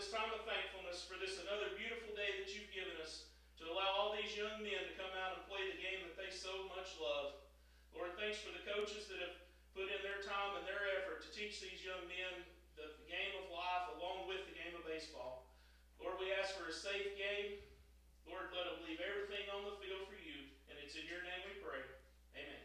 this time of thankfulness for this another beautiful day that you've given us to allow all these young men to come out and play the game that they so much love. Lord, thanks for the coaches that have put in their time and their effort to teach these young men the game of life along with the game of baseball. Lord, we ask for a safe game. Lord, let them leave everything on the field for you, and it's in your name we pray. Amen.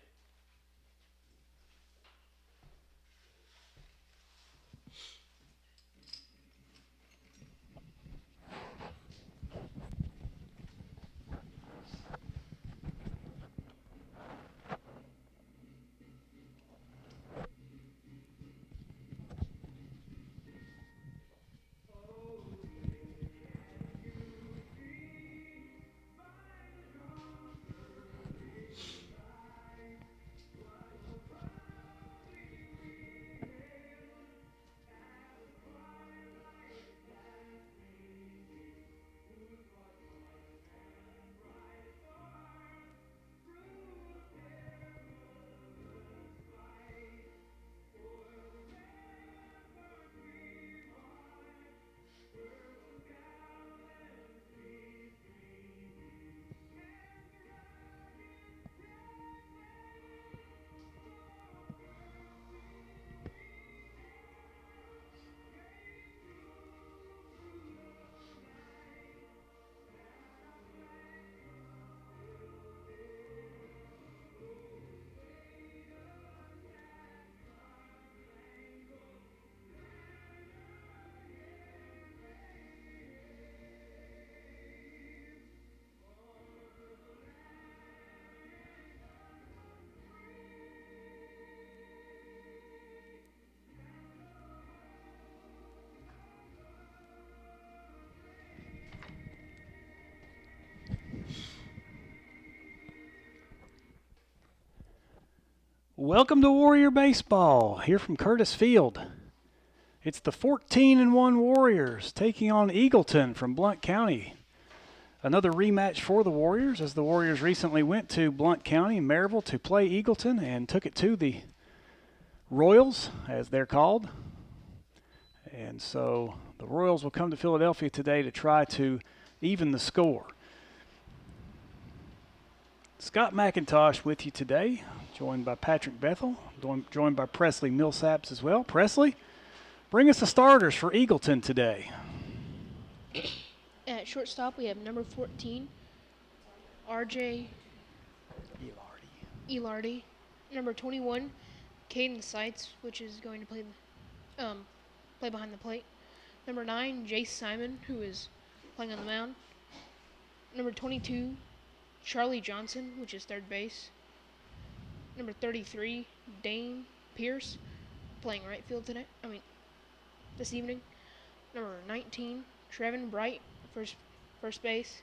Welcome to Warrior Baseball, here from Curtis Field. It's the 14-1 Warriors taking on Eagleton from Blount County. Another rematch for the Warriors, as the Warriors recently went to Blount County, Maryville, to play Eagleton and took it to the Royals, as they're called. And so the Royals will come to Philadelphia today to try to even the score. Scott McIntosh with you today, joined by Patrick Bethel, joined by Presley Millsaps as well. Presley, bring us the starters for Eagleton today. At shortstop, we have number 14, RJ Elardi. Number 21, Caden Seitz, which is going to play behind the plate. Number 9, Jace Simon, who is playing on the mound. Number 22, Charlie Johnson, which is third base. Number 33, Dane Pierce, playing right field this evening. Number 19, Trevin Bright, first base.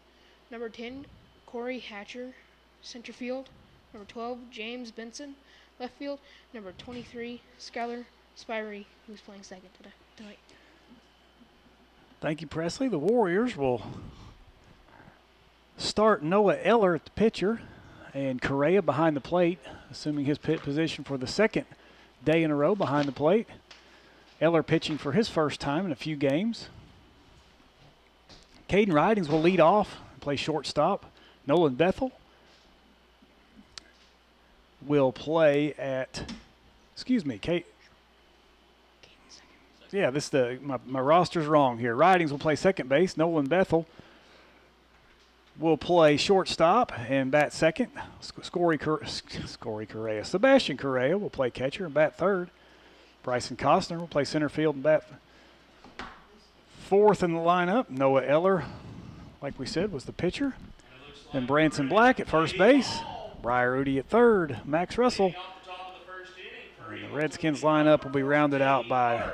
Number 10, Corey Hatcher, center field. Number 12, James Benson, left field. Number 23, Skylar Spirey, who's playing second tonight. Thank you, Presley. The Warriors will start Noah Eller at the pitcher and Correa behind the plate, assuming his pit position for the second day in a row behind the plate. Eller pitching for his first time in a few games. Caden Ridings will lead off and play shortstop. Nolan Bethel will play at, my roster's wrong here. Ridings will play second base. Nolan Bethel will play shortstop and bat second. Sebastian Correa will play catcher and bat third. Bryson Costner will play center field and bat fourth in the lineup. Noah Eller, like we said, was the pitcher. Then Branson Black at first base. Briar Udi at third. Max Russell. And the Redskins lineup will be rounded out by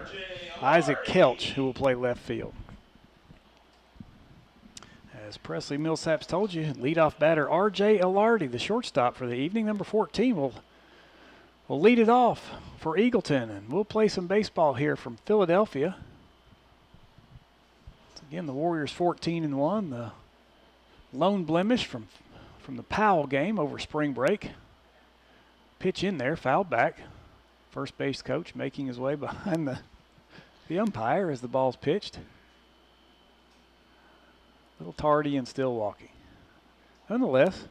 Isaac Kelch, who will play left field. As Presley Millsaps told you, leadoff batter R.J. Elardi, the shortstop for the evening. Number 14 will lead it off for Eagleton, and we'll play some baseball here from Philadelphia. Again, the Warriors 14-1, the lone blemish from the Powell game over spring break. Pitch in there, foul back. First base coach making his way behind the umpire as the ball's pitched. little tardy and still walking. Nonetheless,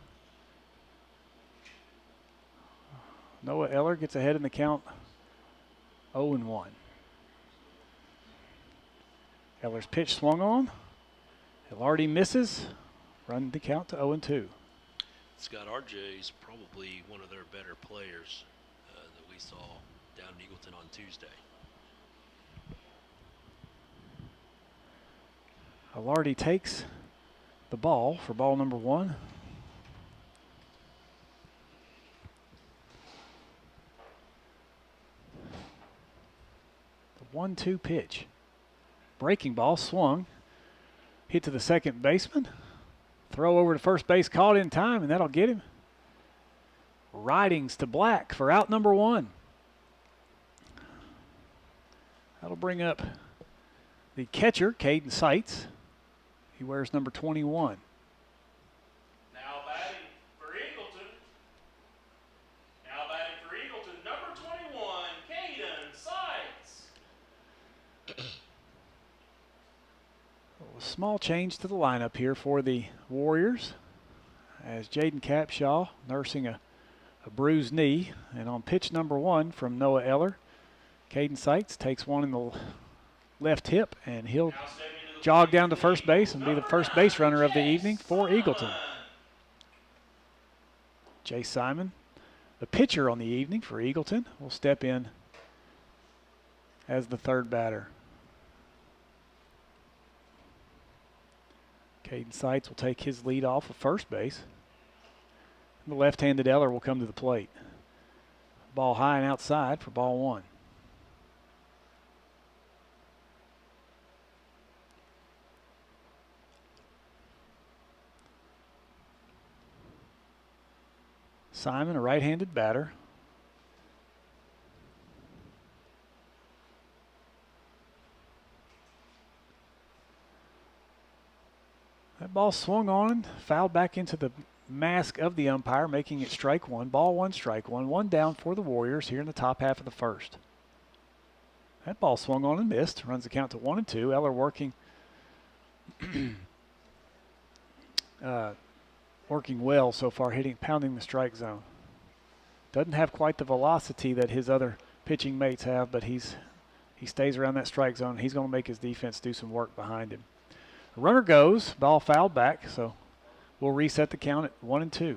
Noah Eller gets ahead in the count 0-1. Eller's pitch swung on. Hilardi misses. Run the count to 0-2. Scott, RJ's probably one of their better players that we saw down in Eagleton on Tuesday. Hilardi takes the ball for ball number 1. The 1-2 pitch. Breaking ball swung. Hit to the second baseman. Throw over to first base, caught in time, and that'll get him. Ridings to Black for out number 1. That'll bring up the catcher, Caden Seitz. He wears number 21. Now batting for Eagleton. Number 21, Caden Seitz. A small change to the lineup here for the Warriors as Jaden Capshaw nursing a bruised knee. And on pitch number 1 from Noah Eller, Caden Seitz takes one in the left hip, and he'll jog down to first base and be the first base runner of the evening for Eagleton. Jay Simon, the pitcher on the evening for Eagleton, will step in as the third batter. Caden Seitz will take his lead off of first base. And the left-handed Eller will come to the plate. Ball high and outside for ball 1. Simon, a right-handed batter. That ball swung on, fouled back into the mask of the umpire, making it strike 1. Ball 1, strike 1. 1 down for the Warriors here in the top half of the first. That ball swung on and missed. Runs the count to 1-2. Eller working working well so far, pounding the strike zone. Doesn't have quite the velocity that his other pitching mates have, but he stays around that strike zone. He's going to make his defense do some work behind him. The runner goes, ball fouled back, so we'll reset the count at 1-2.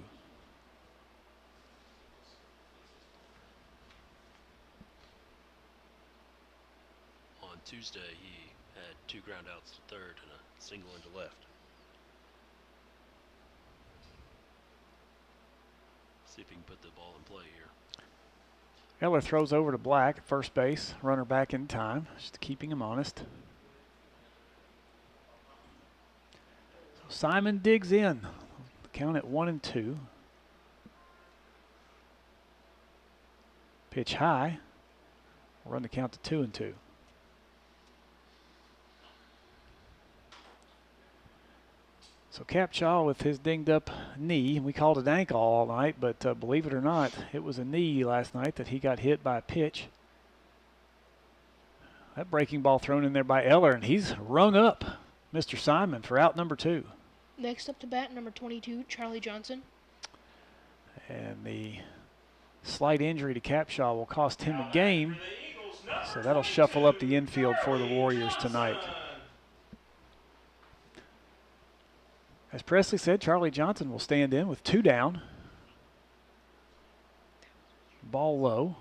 On Tuesday, he had 2 ground outs to third and a single into left. See if he can put the ball in play here. Eller throws over to Black at first base. Runner back in time, just keeping him honest. So Simon digs in. Count at 1-2. Pitch high. We'll run the count to 2-2. So Capshaw with his dinged up knee, we called it ankle all night, but believe it or not, it was a knee last night that he got hit by a pitch. That breaking ball thrown in there by Eller, and he's rung up Mr. Simon for out number 2. Next up to bat, number 22, Charlie Johnson. And the slight injury to Capshaw will cost him a game, so that'll shuffle up the infield for the Warriors tonight. As Presley said, Charlie Johnson will stand in with 2 down. Ball low.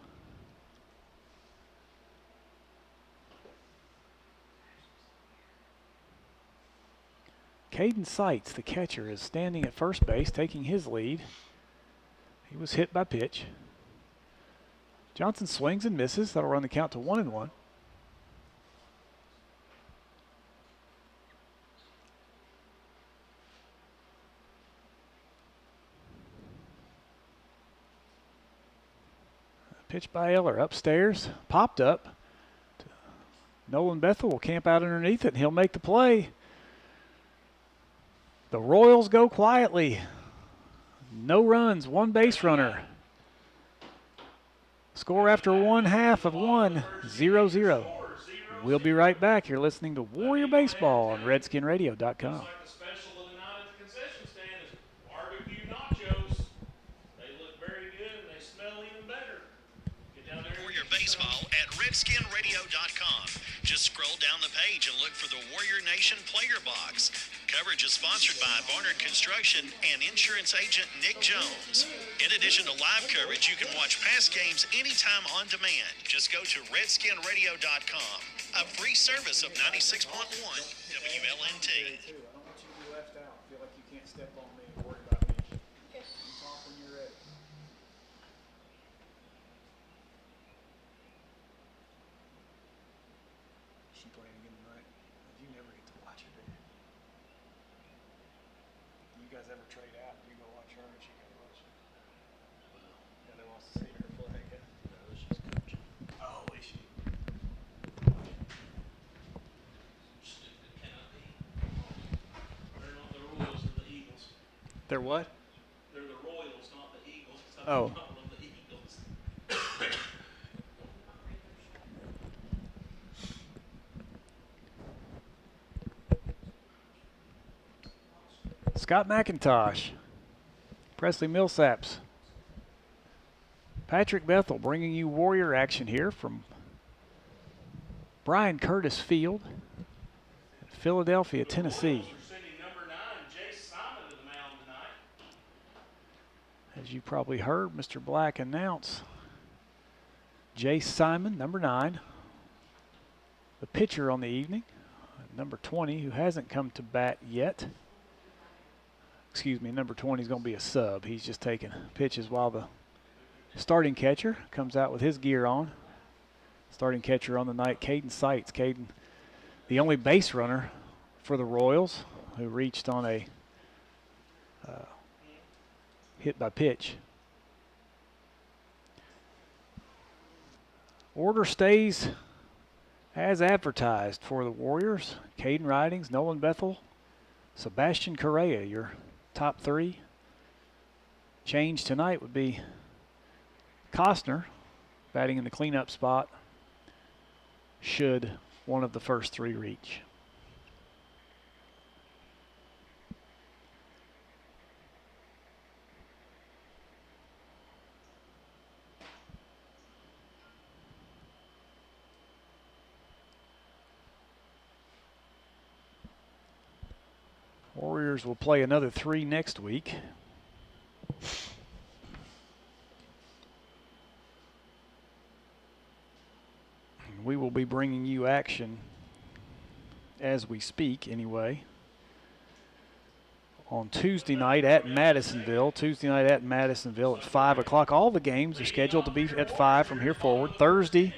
Caden Seitz, the catcher, is standing at first base, taking his lead. He was hit by pitch. Johnson swings and misses. That'll run the count to 1-1. Pitch by Eller upstairs, popped up. Nolan Bethel will camp out underneath it, and he'll make the play. The Royals go quietly. No runs, 1 base runner. Score after 1/2 of 1, 0-0. We'll be right back. You're listening to Warrior Baseball on RedskinRadio.com. RedskinRadio.com. Just scroll down the page and look for the Warrior Nation Player Box. Coverage is sponsored by Barnard Construction and insurance agent Nick Jones. In addition to live coverage, you can watch past games anytime on demand. Just go to RedskinRadio.com, a free service of 96.1 WLNT. I don't want you to be left out. Feel like you can't step on me and worry about me. You talk when you're ready. She playing again tonight. You never get to watch her, do you? You guys ever trade out? You go watch her and she go watch you. Yeah, they wants to see her play. No, she's coaching. Oh, is she? Stupid cannot be. They're not the Royals, they're the Eagles. They're what? They're the Royals, not the Eagles. Oh. I'm calling them the Eagles. Scott McIntosh, Presley Millsaps, Patrick Bethel bringing you Warrior action here from Brian Curtis Field, Philadelphia, Tennessee. Royals are sending number 9, Jace Simon, to the mound tonight. As you probably heard Mr. Black announce, Jace Simon, number 9, the pitcher on the evening, number 20, who hasn't come to bat yet. Excuse me, number 20 is going to be a sub. He's just taking pitches while the starting catcher comes out with his gear on. Starting catcher on the night, Caden Seitz. Caden, the only base runner for the Royals, who reached on a hit by pitch. Order stays as advertised for the Warriors. Caden Ridings, Nolan Bethel, Sebastian Correa, your top 3. Change tonight would be Costner batting in the cleanup spot should one of the first 3 reach. Warriors will play another 3 next week. We will be bringing you action as we speak anyway. On Tuesday night at Madisonville. Tuesday night at Madisonville at 5 o'clock. All the games are scheduled to be at 5 from here forward. Thursday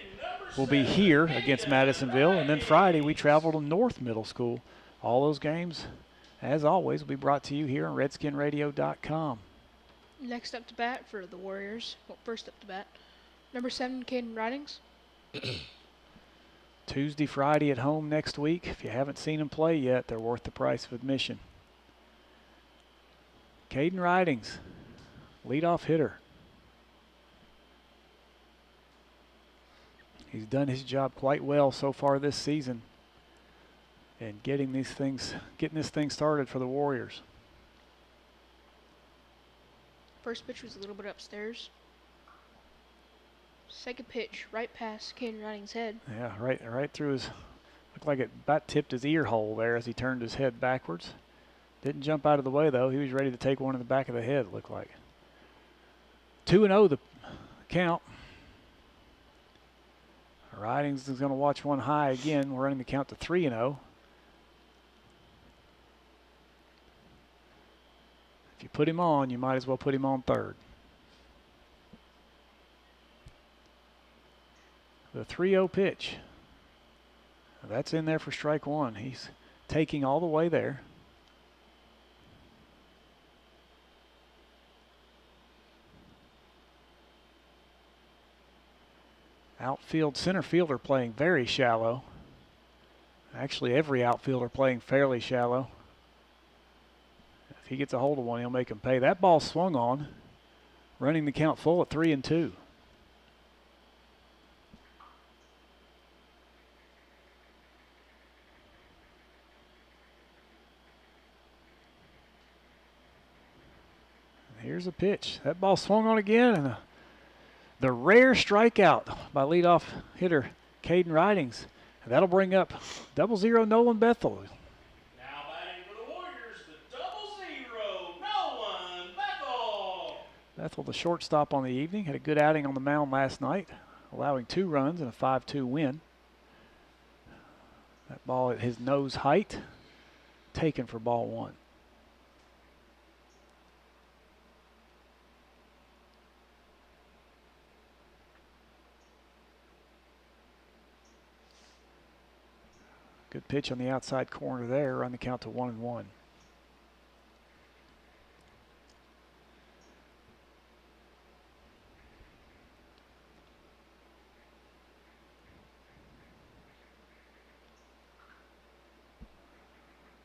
will be here against Madisonville. And then Friday we travel to North Middle School. All those games, as always, will be brought to you here on RedskinRadio.com. Next up to bat for the Warriors. Well, first up to bat, number 7, Caden Ridings. Tuesday, Friday at home next week. If you haven't seen them play yet, they're worth the price of admission. Caden Ridings, leadoff hitter. He's done his job quite well so far this season and getting this thing started for the Warriors. First pitch was a little bit upstairs. Second pitch, right past Caden Ridings' head. Yeah, right through his, looked like it about tipped his ear hole there as he turned his head backwards. Didn't jump out of the way though. He was ready to take one in the back of the head, it looked like. 2-0 the count. Ridings is going to watch one high again. We're running the count to 3-0. If you put him on, you might as well put him on third. The 3-0 pitch. That's in there for strike 1. He's taking all the way there. Outfield, center fielder playing very shallow. Actually, every outfielder playing fairly shallow. If he gets a hold of one, he'll make him pay. That ball swung on, running the count full at 3-2. Here's a pitch. That ball swung on again, and the rare strikeout by leadoff hitter Caden Ridings. And that'll bring up 00 Nolan Bethel. Now batting for the Warriors, the 00 Nolan Bethel. Bethel, the shortstop on the evening, had a good outing on the mound last night, allowing 2 runs and a 5-2 win. That ball at his nose height, taken for ball 1. Good pitch on the outside corner there, run the count to 1-1.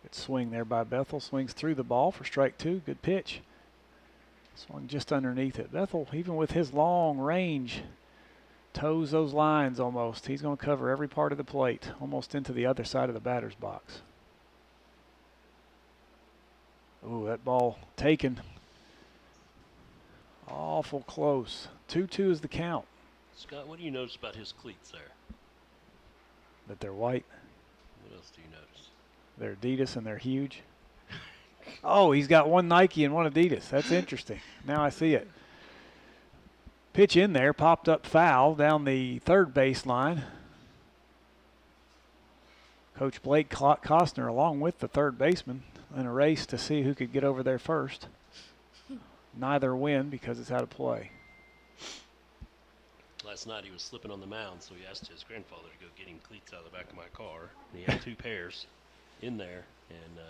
Good swing there by Bethel. Swings through the ball for strike 2. Good pitch. Swung just underneath it. Bethel, even with his long range, toes those lines almost. He's going to cover every part of the plate, almost into the other side of the batter's box. Ooh, that ball taken. Awful close. 2-2 is the count. Scott, what do you notice about his cleats there? That they're white. What else do you notice? They're Adidas and they're huge. Oh, he's got one Nike and one Adidas. That's interesting. Now I see it. Pitch in there, popped up foul down the third base line. Coach Blake Costner, along with the third baseman, in a race to see who could get over there first. Neither win because it's out of play. Last night he was slipping on the mound, so he asked his grandfather to go get him cleats out of the back of my car. And he had 2 pairs in there, and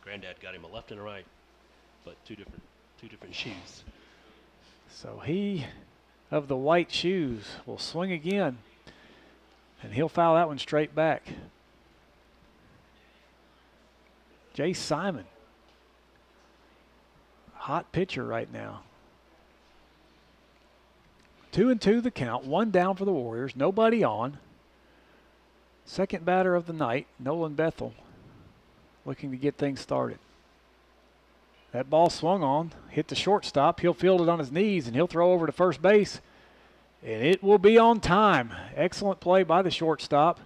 Granddad got him a left and a right, but two different shoes. So he, of the white shoes, will swing again, and he'll foul that one straight back. Jay Simon, hot pitcher right now. 2-2 the count, 1 down for the Warriors, nobody on. Second batter of the night, Nolan Bethel, looking to get things started. That ball swung on, hit the shortstop. He'll field it on his knees, and he'll throw over to first base. And it will be on time. Excellent play by the shortstop.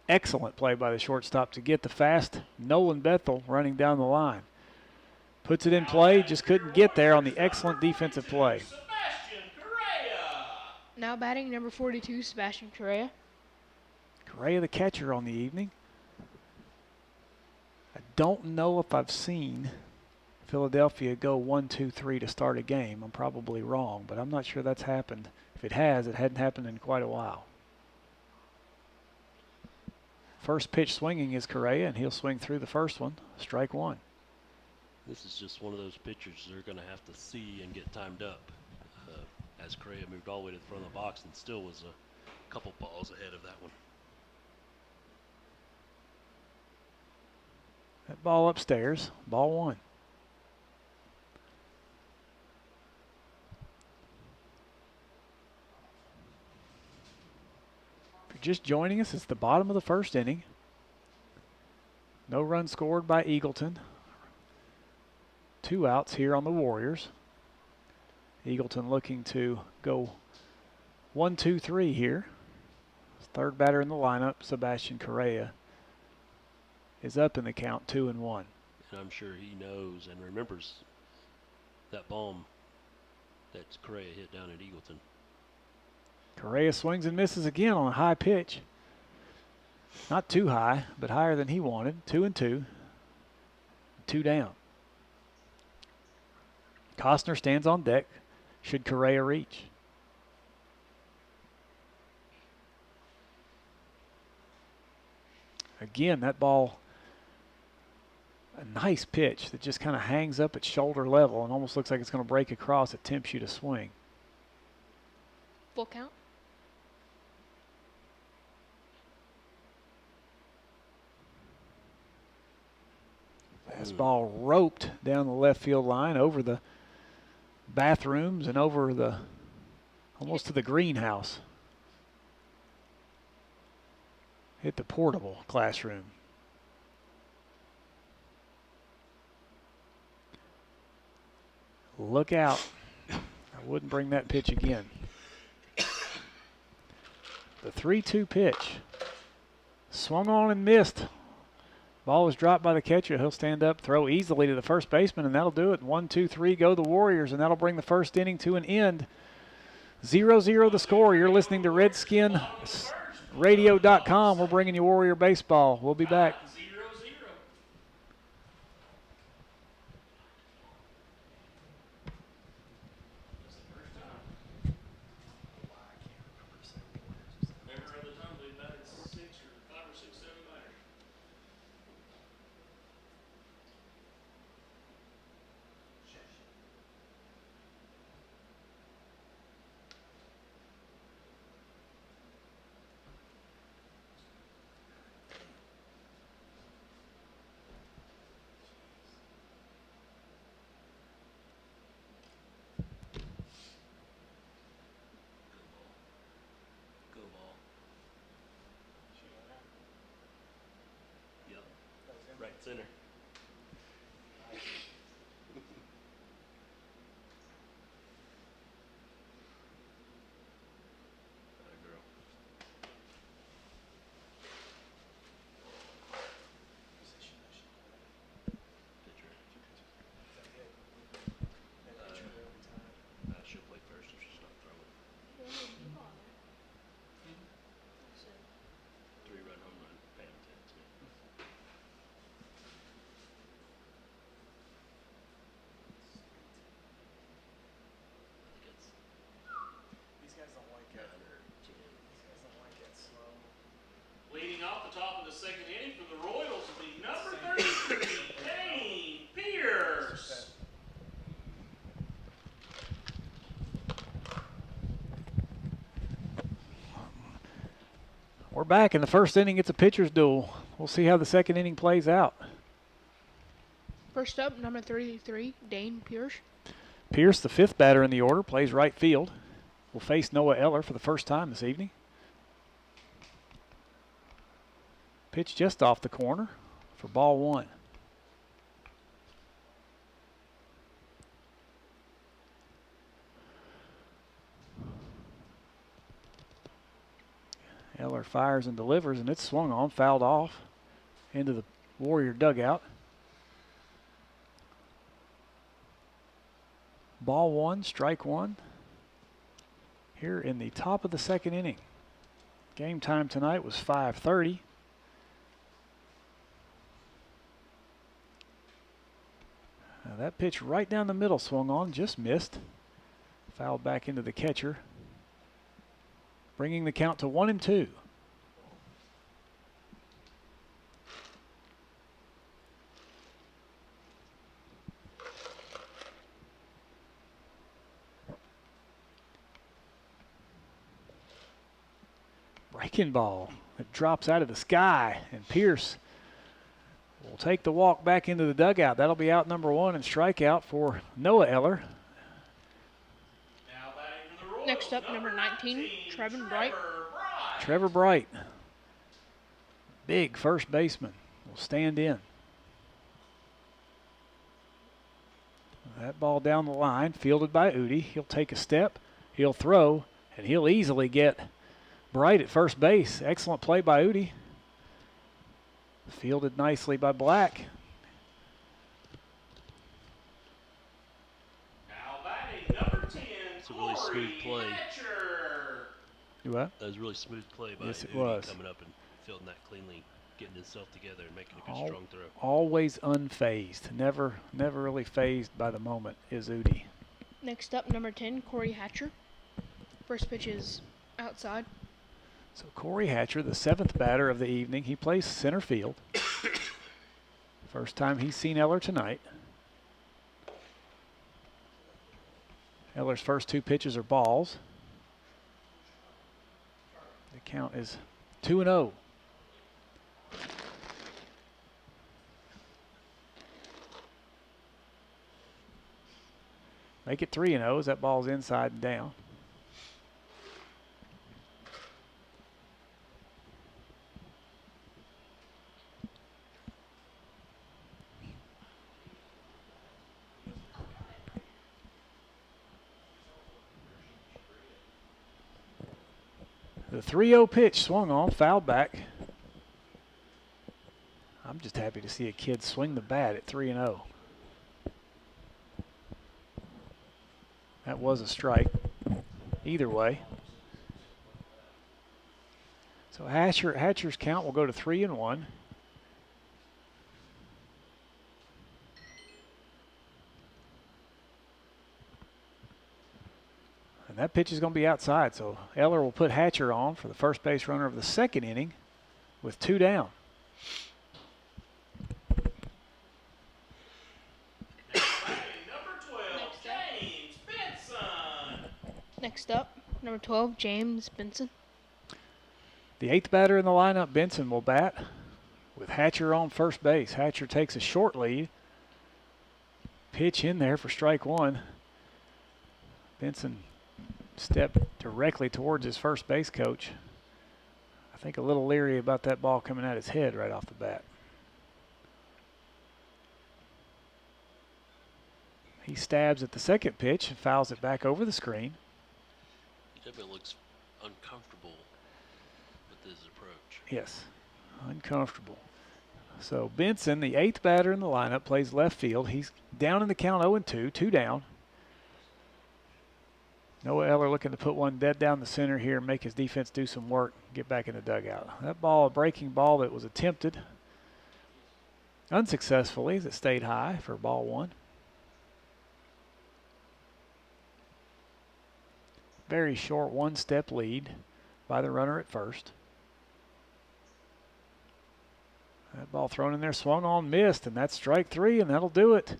Excellent play by the shortstop to get the fast Nolan Bethel running down the line. Puts it in play, just couldn't get there on the excellent defensive play. Sebastian Correa. Now batting number 42, Sebastian Correa. Correa, the catcher on the evening. I don't know if I've seen Philadelphia go 1-2-3 to start a game. I'm probably wrong, but I'm not sure that's happened. If it has, it hadn't happened in quite a while. First pitch swinging is Correa, and he'll swing through the first one. Strike 1. This is just one of those pitchers they're going to have to see and get timed up. As Correa moved all the way to the front of the box and still was a couple balls ahead of that one. That ball upstairs, ball 1. If you're just joining us, it's the bottom of the first inning. No run scored by Eagleton. 2 outs here on the Warriors. Eagleton looking to go 1-2-3 here. Third batter in the lineup, Sebastian Correa, is up in the count, 2-1. And I'm sure he knows and remembers that bomb that Correa hit down at Eagleton. Correa swings and misses again on a high pitch. Not too high, but higher than he wanted. 2-2. 2 down. Costner stands on deck. Should Correa reach? Again, that ball, a nice pitch that just kind of hangs up at shoulder level and almost looks like it's going to break across. It tempts you to swing. Full count. This ball roped down the left field line over the bathrooms and over the almost to the greenhouse. Hit the portable classroom. Look out. I wouldn't bring that pitch again. The 3-2 pitch. Swung on and missed. Ball was dropped by the catcher. He'll stand up, throw easily to the first baseman, and that'll do it. 1-2-3 go the Warriors, and that'll bring the first inning to an end. 0-0 the score. You're listening to RedskinRadio.com. We're bringing you Warrior Baseball. We'll be back. Right center. She'll play first if she's not throwing. 3-run home run. Bam, that's me. These guys don't like it. These guys don't like it slow. Leading off the top of the second inning for the Royals will be number 33, Dane Pierce. We're back in the first inning. It's a pitcher's duel. We'll see how the second inning plays out. First up, number 33, Dane Pierce. Pierce, the fifth batter in the order, plays right field. Will face Noah Eller for the first time this evening. Pitch just off the corner for ball one. Eller fires and delivers, and it's swung on, fouled off into the Warrior dugout. Ball one, strike one. Here in the top of the second inning. Game time tonight was 5:30. Now that pitch right down the middle swung on, just missed. Fouled back into the catcher, bringing the count to 1-2. Breaking ball. It drops out of the sky, and Pierce will take the walk back into the dugout. That'll be out number one and strikeout for Noah Eller. Now batting for the Royals, Next up, number 19, Trevor Bright. Trevor Bright, big first baseman, will stand in. That ball down the line, fielded by Udi. He'll take a step, he'll throw, and he'll easily get Bright at first base. Excellent play by Udi. Fielded nicely by Black. Now batting number 10, It's a really smooth play. Hatcher. You what? That was a really smooth play by Yes, it Udi was. coming up and fielding that cleanly, getting himself together and making a good strong throw. Always unfazed. Never really phased by the moment is Udi. Next up, number 10, Corey Hatcher. First pitch is outside. So Corey Hatcher, the seventh batter of the evening, he plays center field. First time he's seen Eller tonight. Eller's first two pitches are balls. The count is 2-0. Make it 3-0 as that ball's inside and down. The 3-0 pitch swung on, fouled back. I'm just happy to see a kid swing the bat at 3-0. That was a strike. Either way. So Hatcher's count will go to 3-1. And that pitch is going to be outside, so Eller will put Hatcher on for the first base runner of the second inning with 2 down. Number 12, James Benson. Next up, number 12, James Benson. The 8th batter in the lineup, Benson, will bat with Hatcher on first base. Hatcher takes a short lead. Pitch in there for strike 1. Benson stepped directly towards his first base coach. I think a little leery about that ball coming at his head right off the bat. He stabs at the second pitch and fouls it back over the screen. He definitely looks uncomfortable with his approach. Yes, uncomfortable. So Benson, the 8th batter in the lineup, plays left field. He's down in the count 0-2, 2 down. Noah Eller looking to put one dead down the center here and make his defense do some work, get back in the dugout. That ball, a breaking ball that was attempted unsuccessfully as it stayed high for ball 1. Very short 1-step lead by the runner at first. That ball thrown in there, swung on, missed, and that's strike 3, and that'll do it.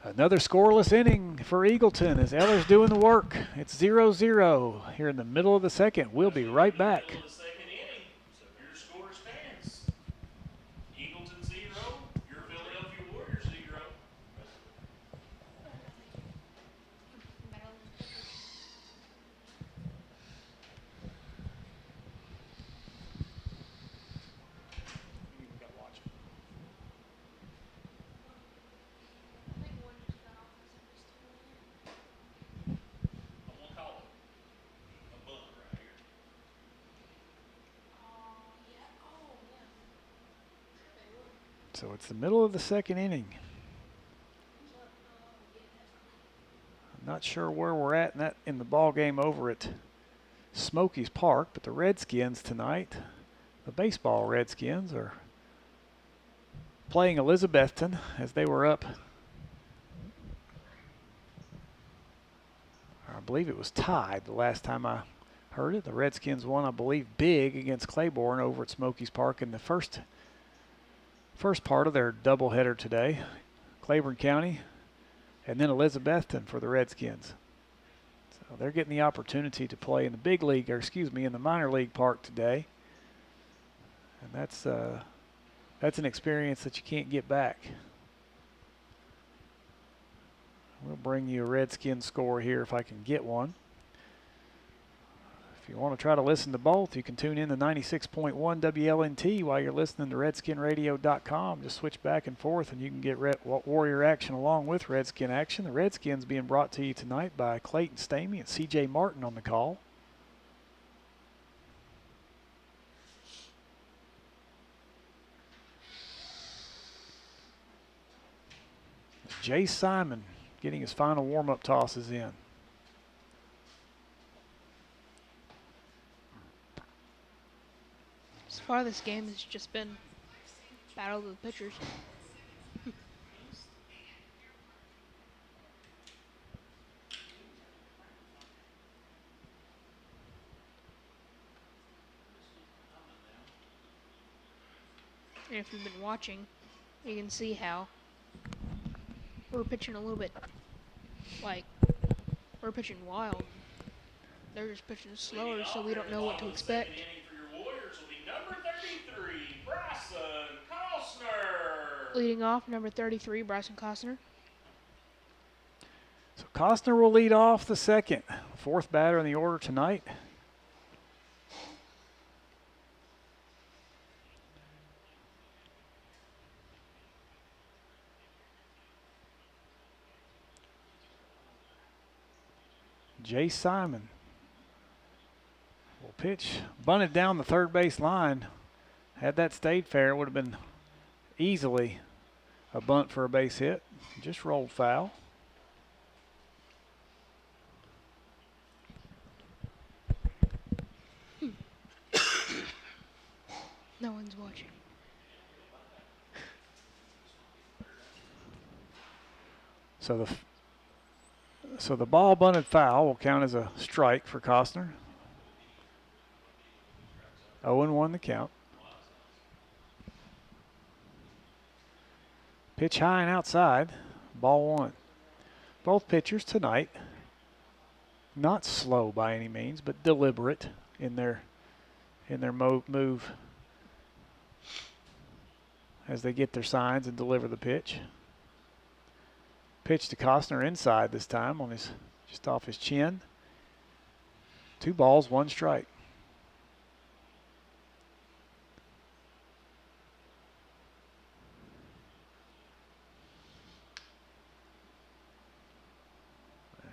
Another scoreless inning for Eagleton as Eller's doing the work. It's 0-0 here in the middle of the second. We'll be right back. Middle of the second inning. So your score stands. Eagleton 0, your Philadelphia Warriors 0. So it's the middle of the second inning. I'm not sure where we're at in the ball game over at Smokies Park, but the Redskins tonight, the baseball Redskins, are playing Elizabethton as they were up. I believe it was tied the last time I heard it. The Redskins won, I believe, big against Claiborne over at Smokies Park in the first part of their doubleheader today. Claiborne County and then Elizabethton for the Redskins. So they're getting the opportunity to play in the big league, or excuse me, in the minor league park today. And that's an experience that you can't get back. We'll bring you a Redskin score here if I can get one. If you want to try to listen to both, you can tune in to 96.1 WLNT while you're listening to RedskinRadio.com. Just switch back and forth and you can get Warrior action along with Redskin action. The Redskins being brought to you tonight by Clayton Stamey and C.J. Martin on the call. Jay Simon getting his final warm-up tosses in. So far, this game has just been battle of the pitchers. And if you've been watching, you can see how we're pitching a little bit like we're pitching wild. They're just pitching slower, so we don't know what to expect. Second inning for your Warriors will be number 33, Bryson Costner. Leading off, number 33, Bryson Costner. So Costner will lead off the second. Fourth batter in the order tonight. Jay Simon will pitch bunted down the third base line. Had that stayed fair, it would have been easily a bunt for a base hit. Just rolled foul. No one's watching. So the ball bunted foul will count as a strike for Costner. 0-1 the count. Pitch high and outside. Ball 1. Both pitchers tonight not slow by any means, but deliberate in their move as they get their signs and deliver the pitch. Pitch to Costner inside this time on his just off his chin. 2 balls, 1 strike.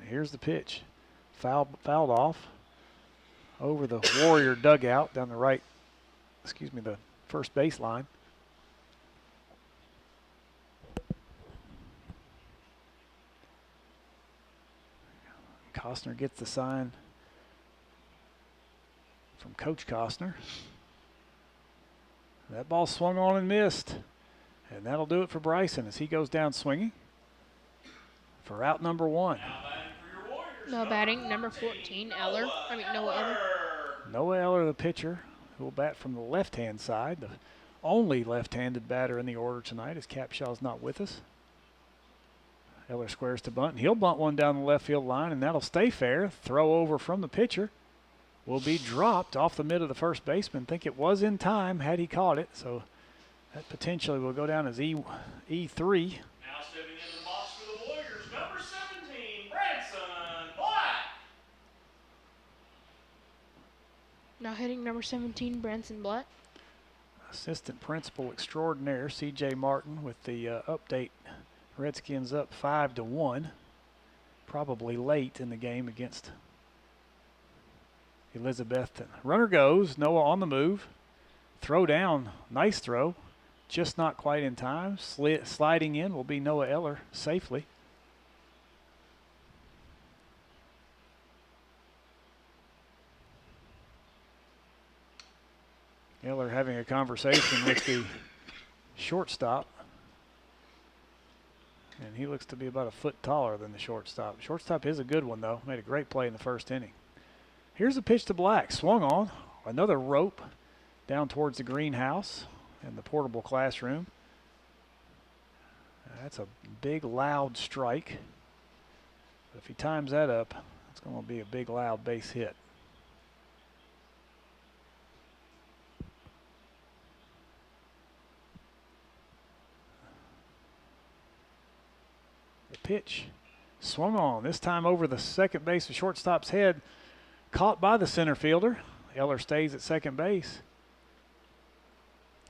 Here's the pitch. Fouled off over the Warrior dugout down the the first baseline. Costner gets the sign from Coach Costner. That ball swung on and missed. And that'll do it for Bryson as he goes down swinging for out number 1. Now batting, number 14, Noah Eller. Noah Eller, the pitcher, who will bat from the left-hand side. The only left-handed batter in the order tonight as Capshaw's not with us. Eller squares to bunt, and he'll bunt one down the left field line, and that'll stay fair. Throw over from the pitcher will be dropped off the mid of the first baseman. Think it was in time had he caught it, so that potentially will go down as E3. Now stepping into the box for the Warriors, number 17, Branson Black. Now hitting number 17, Branson Black. Assistant principal extraordinaire C.J. Martin with the update. Redskins up 5-1, probably late in the game against Elizabethton. Runner goes, Noah on the move. Throw down, nice throw, just not quite in time. Sliding in will be Noah Eller safely. Eller having a conversation with the shortstop. And he looks to be about a foot taller than the shortstop. Shortstop is a good one, though. Made a great play in the first inning. Here's a pitch to Black. Swung on. Another rope down towards the greenhouse and the portable classroom. That's a big, loud strike. But if he times that up, it's going to be a big, loud base hit. Pitch swung on, this time over the second base of shortstop's head, caught by the center fielder. Eller stays at second base.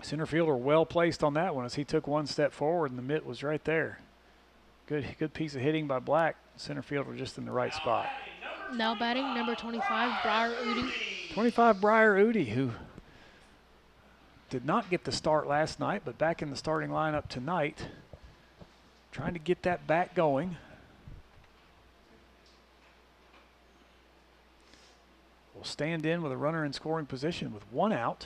Center fielder well placed on that one as he took one step forward and the mitt was right there. Good piece of hitting by Black. Center fielder just in the right spot. Now batting, number 25, Briar Udi. 25, Briar Udi, who did not get the start last night, but back in the starting lineup tonight. Trying to get that bat going. Will stand in with a runner in scoring position with 1 out.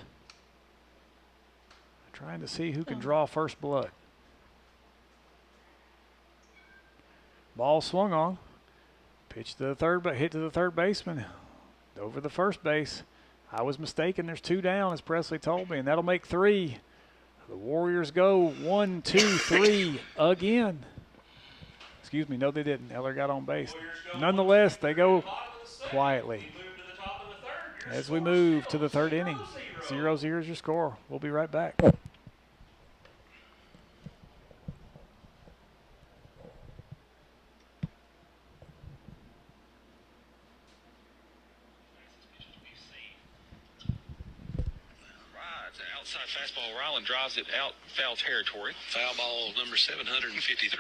Trying to see who can draw first blood. Ball swung on. Pitch to the third, but hit to the third baseman. Over the first base. I was mistaken. There's 2 down, as Presley told me, and that'll make 3. The Warriors go 1, 2, 3 again. Excuse me, no they didn't. Eller got on base. Nonetheless, they go quietly as we move to the third inning. 0-0 is your score. We'll be right back. Outside fastball, Ryland drives it out foul territory. Foul ball number 753.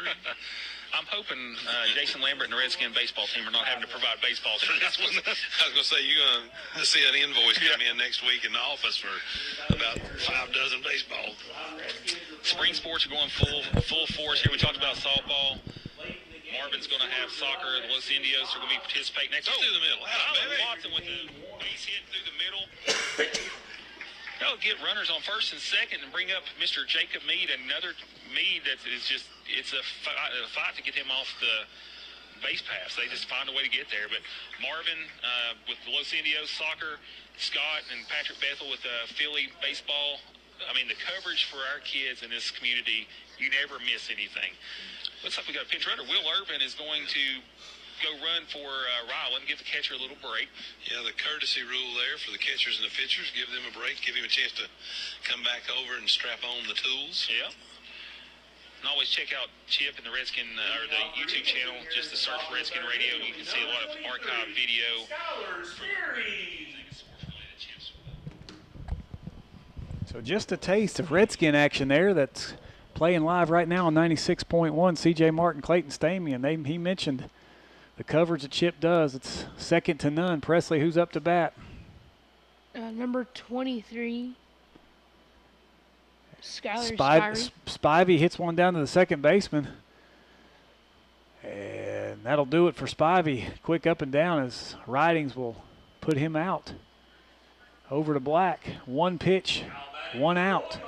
I'm hoping Jason Lambert and the Redskin baseball team are not having to provide baseballs for this one. I was going to say, you're going to see an invoice come in next week in the office for about 5 dozen baseballs. Spring sports are going full force here. We talked about softball. Marvin's going to have soccer. The Los Indios are going to be participating next. Through the middle. Watson with the base hit through the middle. They'll get runners on first and second and bring up Mr. Jacob Mead, another Mead that is just, it's a fight to get him off the base pass. They just find a way to get there. But Marvin with the Los Indios soccer, Scott and Patrick Bethel with Philly baseball. I mean, the coverage for our kids in this community, you never miss anything. Looks like we got a pinch runner. Will Urban is going to go run for Ryland, give the catcher a little break. Yeah, the courtesy rule there for the catchers and the pitchers, give them a break, give him a chance to come back over and strap on the tools. Yeah. And always check out Chip and the Redskin, or the YouTube channel, just to search for Redskin Radio. You can see a lot of archive video. So just a taste of Redskin action there that's playing live right now on 96.1. C.J. Martin, Clayton Stamey, and he mentioned the coverage that Chip does. It's second to none. Presley, who's up to bat? Number 23, Skyler Spivey hits one down to the second baseman. And that'll do it for Spivey. Quick up and down as Ridings will put him out. Over to Black. One pitch, one out.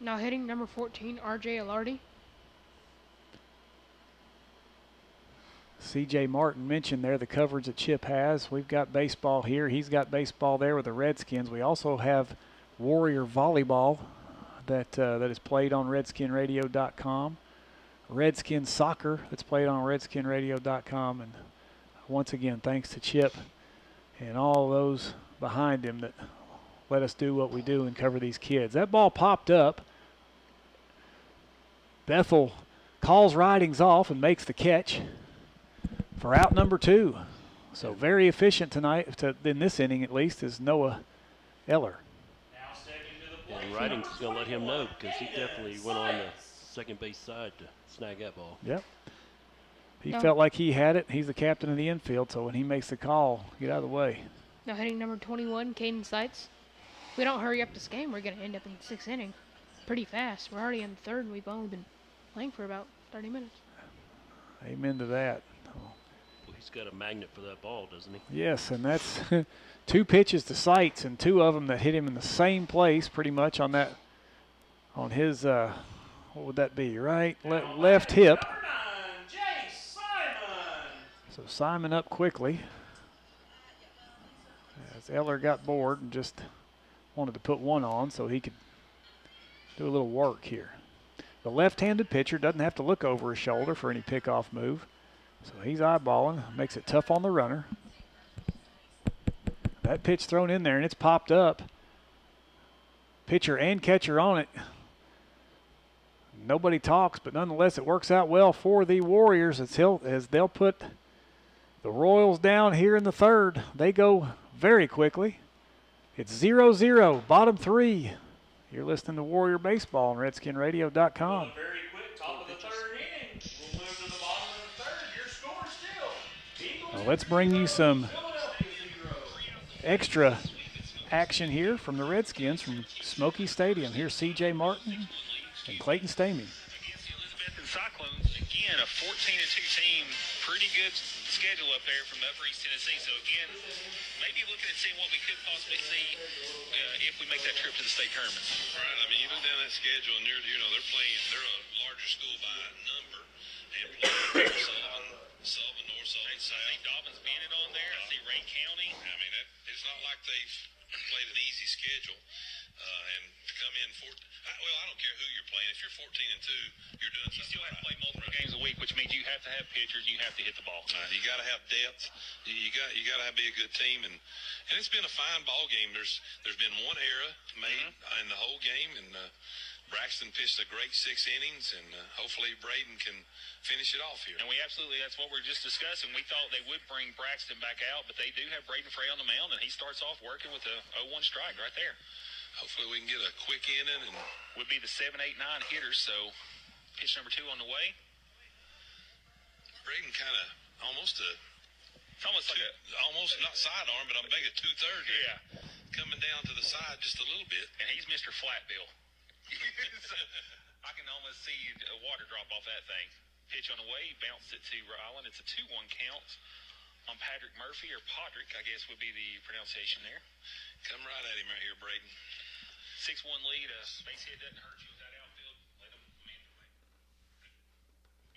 Now hitting number 14, R.J. Alardi. C.J. Martin mentioned there the coverage that Chip has. We've got baseball here. He's got baseball there with the Redskins. We also have Warrior Volleyball that is played on RedskinRadio.com. Redskin Soccer that's played on RedskinRadio.com. And once again, thanks to Chip and all those behind him that let us do what we do and cover these kids. That ball popped up. Bethel calls Ridings off and makes the catch for out number 2. So very efficient tonight, in this inning at least, is Noah Eller. And Ridings is going to let him know because he definitely went on the second base side to snag that ball. Yep. He felt like he had it. He's the captain of the infield, so when he makes the call, get out of the way. Now hitting number 21, Caden Seitz. If we don't hurry up this game, we're going to end up in the 6th inning pretty fast. We're already in the 3rd, and we've only been playing for about 30 minutes. Amen to that. Well, he's got a magnet for that ball, doesn't he? Yes, and that's 2 pitches to Seitz, and 2 of them that hit him in the same place pretty much on that, on his, what would that be, right? Left hip. So Simon up quickly as Eller got bored and just wanted to put one on so he could do a little work here. The left-handed pitcher doesn't have to look over his shoulder for any pickoff move. So he's eyeballing, makes it tough on the runner. That pitch thrown in there and it's popped up. Pitcher and catcher on it. Nobody talks, but nonetheless it works out well for the Warriors as they'll put the Royals down here in the 3rd. They go very quickly. It's 0-0, bottom 3. You're listening to Warrior Baseball on RedskinRadio.com. Very quick, top of the 3rd inning. We'll move to the bottom of the 3rd. Your score still. Now let's bring you some extra action here from the Redskins from Smoky Stadium. Here's C.J. Martin and Clayton Stamey. Against the Elizabethton Cyclones, again, a 14-2 team. Pretty good schedule up there from Upper East Tennessee. So, again, maybe looking at seeing what we could possibly see if we make that trip to the state tournaments. Right. I mean, you look down that schedule, and they're a larger school by number. And playing Sullivan, North Sullivan, I see Dobbins Bennett on there. I see Ray County. I mean, it's not like they've played an easy schedule. And to come in I don't care who you're playing. If you're 14-2, you're doing something. You still have to play multiple games a week, which means you have to have pitchers. You have to hit the ball. You got to have depth. You got to be a good team, and it's been a fine ball game. There's been one error made in the whole game, and Braxton pitched a great 6 innings, and hopefully Braden can finish it off here. And that's what we're just discussing. We thought they would bring Braxton back out, but they do have Braden Frey on the mound, and he starts off working with a 0-1 strike right there. hopefully we can get a quick inning. And would be the 7, 8, 9 hitters. So pitch number 2 on the way. Braden kind of almost Almost not sidearm, but I'm thinking 2/3. Yeah. Coming down to the side just a little bit. And he's Mr. Flatbill. So I can almost see a water drop off that thing. Pitch on the way, bounced it to Ryland. It's a 2-1 count on Patrick Murphy, or Podrick, I guess would be the pronunciation there. Come right at him right here, Braden. 6-1 lead. Base hit doesn't hurt you with that outfield. Let them manually.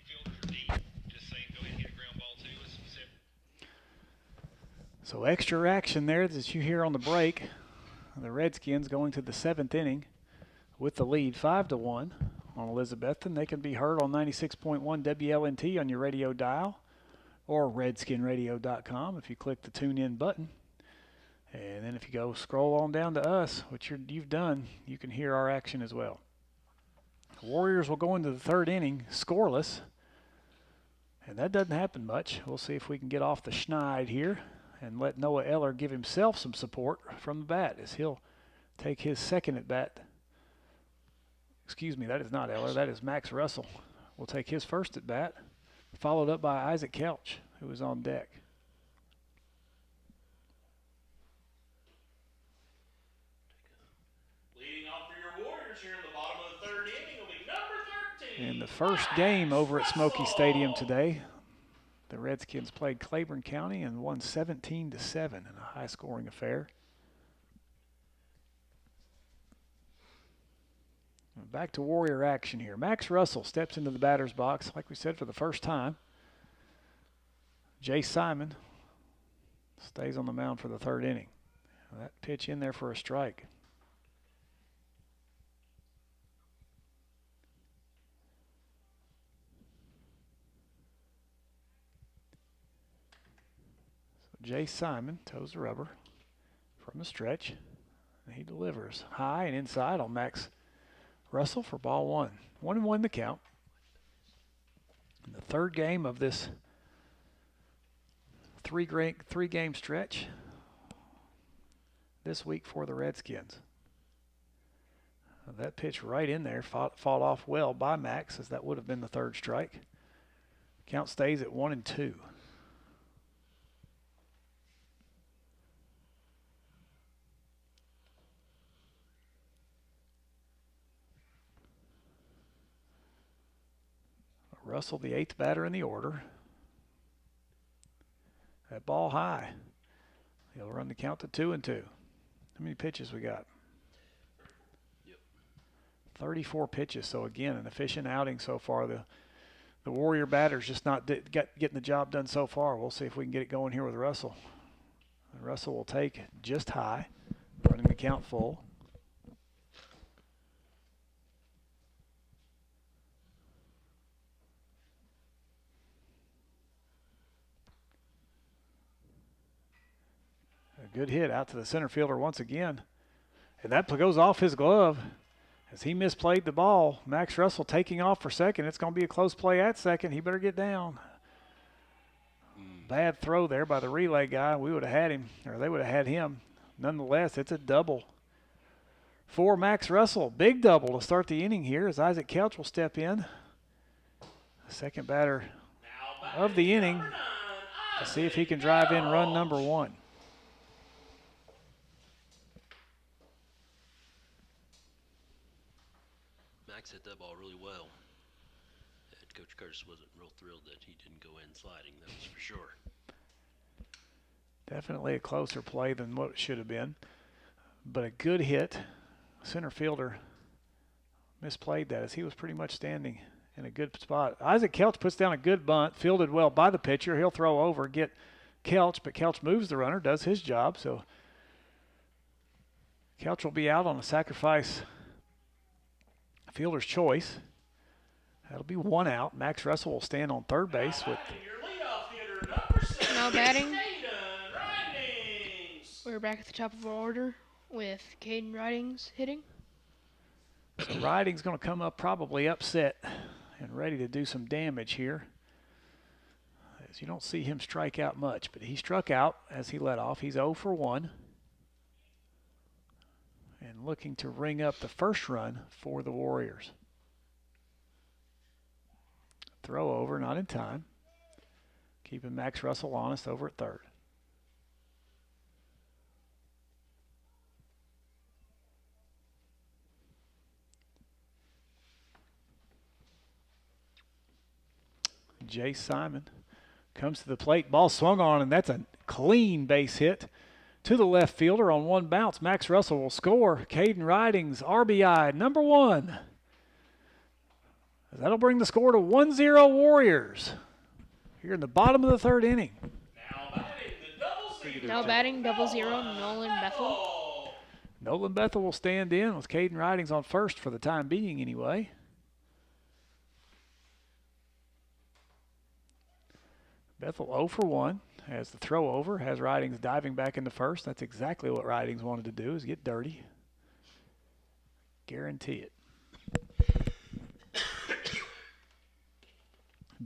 Fielders are deep. Just saying, go ahead and hit a ground ball too. So extra action there that you hear on the break. The Redskins going to the 7th inning with the lead 5-1 on Elizabethton. They can be heard on 96.1 WLNT on your radio dial or redskinradio.com if you click the tune in button. And then if you go scroll on down to us, which you've done, you can hear our action as well. The Warriors will go into the 3rd inning scoreless. And that doesn't happen much. We'll see if we can get off the schneid here and let Noah Eller give himself some support from the bat as he'll take his second at bat. Excuse me, that is not Eller, that is Max Russell. Will take his first at bat, followed up by Isaac Kelch, who is on deck. Leading off for your Warriors here in the bottom of the 3rd inning will be number 13. In the first game over at Smoky Stadium today, the Redskins played Claiborne County and won 17-7 in a high-scoring affair. Back to Warrior action here. Max Russell steps into the batter's box, like we said, for the first time. Jay Simon stays on the mound for the 3rd inning. That pitch in there for a strike. Jay Simon toes the rubber from the stretch. And he delivers high and inside on Max Russell for ball 1. 1-1 the count. In the 3rd game of this three-game stretch this week for the Redskins. That pitch right in there fought off well by Max, as that would have been the 3rd strike. Count stays at 1-2. Russell, the 8th batter in the order. That ball high. He'll run the count to 2-2. How many pitches we got? 34 pitches. So again, an efficient outing so far. The Warrior batter's just not getting the job done so far. We'll see if we can get it going here with Russell. And Russell will take just high, running the count full. Good hit out to the center fielder once again. And that goes off his glove as he misplayed the ball. Max Russell taking off for second. It's going to be a close play at second. He better get down. Bad throw there by the relay guy. We would have had him, or they would have had him. Nonetheless, it's a double for Max Russell. Big double to start the inning here as Isaac Kelch will step in. Second batter of the inning to see if he can drive in run number 1. Max hit that ball really well. And Coach Curtis wasn't real thrilled that he didn't go in sliding, that was for sure. Definitely a closer play than what it should have been. But a good hit. Center fielder misplayed that as he was pretty much standing in a good spot. Isaac Kelch puts down a good bunt, fielded well by the pitcher. He'll throw over, get Kelch, but Kelch moves the runner, does his job. So Kelch will be out on a sacrifice fielder's choice. That'll be 1 out. Max Russell will stand on third base with. Now batting. We're back at the top of our order with Caden Ridings hitting. So Ridings going to come up probably upset and ready to do some damage here. As you don't see him strike out much, but he struck out as he led off. He's 0 for 1. And and looking to ring up the first run for the Warriors. Throw over, not in time. Keeping Max Russell honest over at third. Jay Simon comes to the plate. Ball swung on, and that's a clean base hit to the left fielder on one bounce. Max Russell will score. Caden Ridings, RBI number 1. That'll bring the score to 1-0 Warriors here in the bottom of the third inning. Now batting double zero, Nolan Bethel. Nolan Bethel will stand in with Caden Ridings on first for the time being anyway. Bethel 0 for 1 has the throw over, has Ridings diving back into first. That's exactly what Ridings wanted to do, is get dirty. Guarantee it.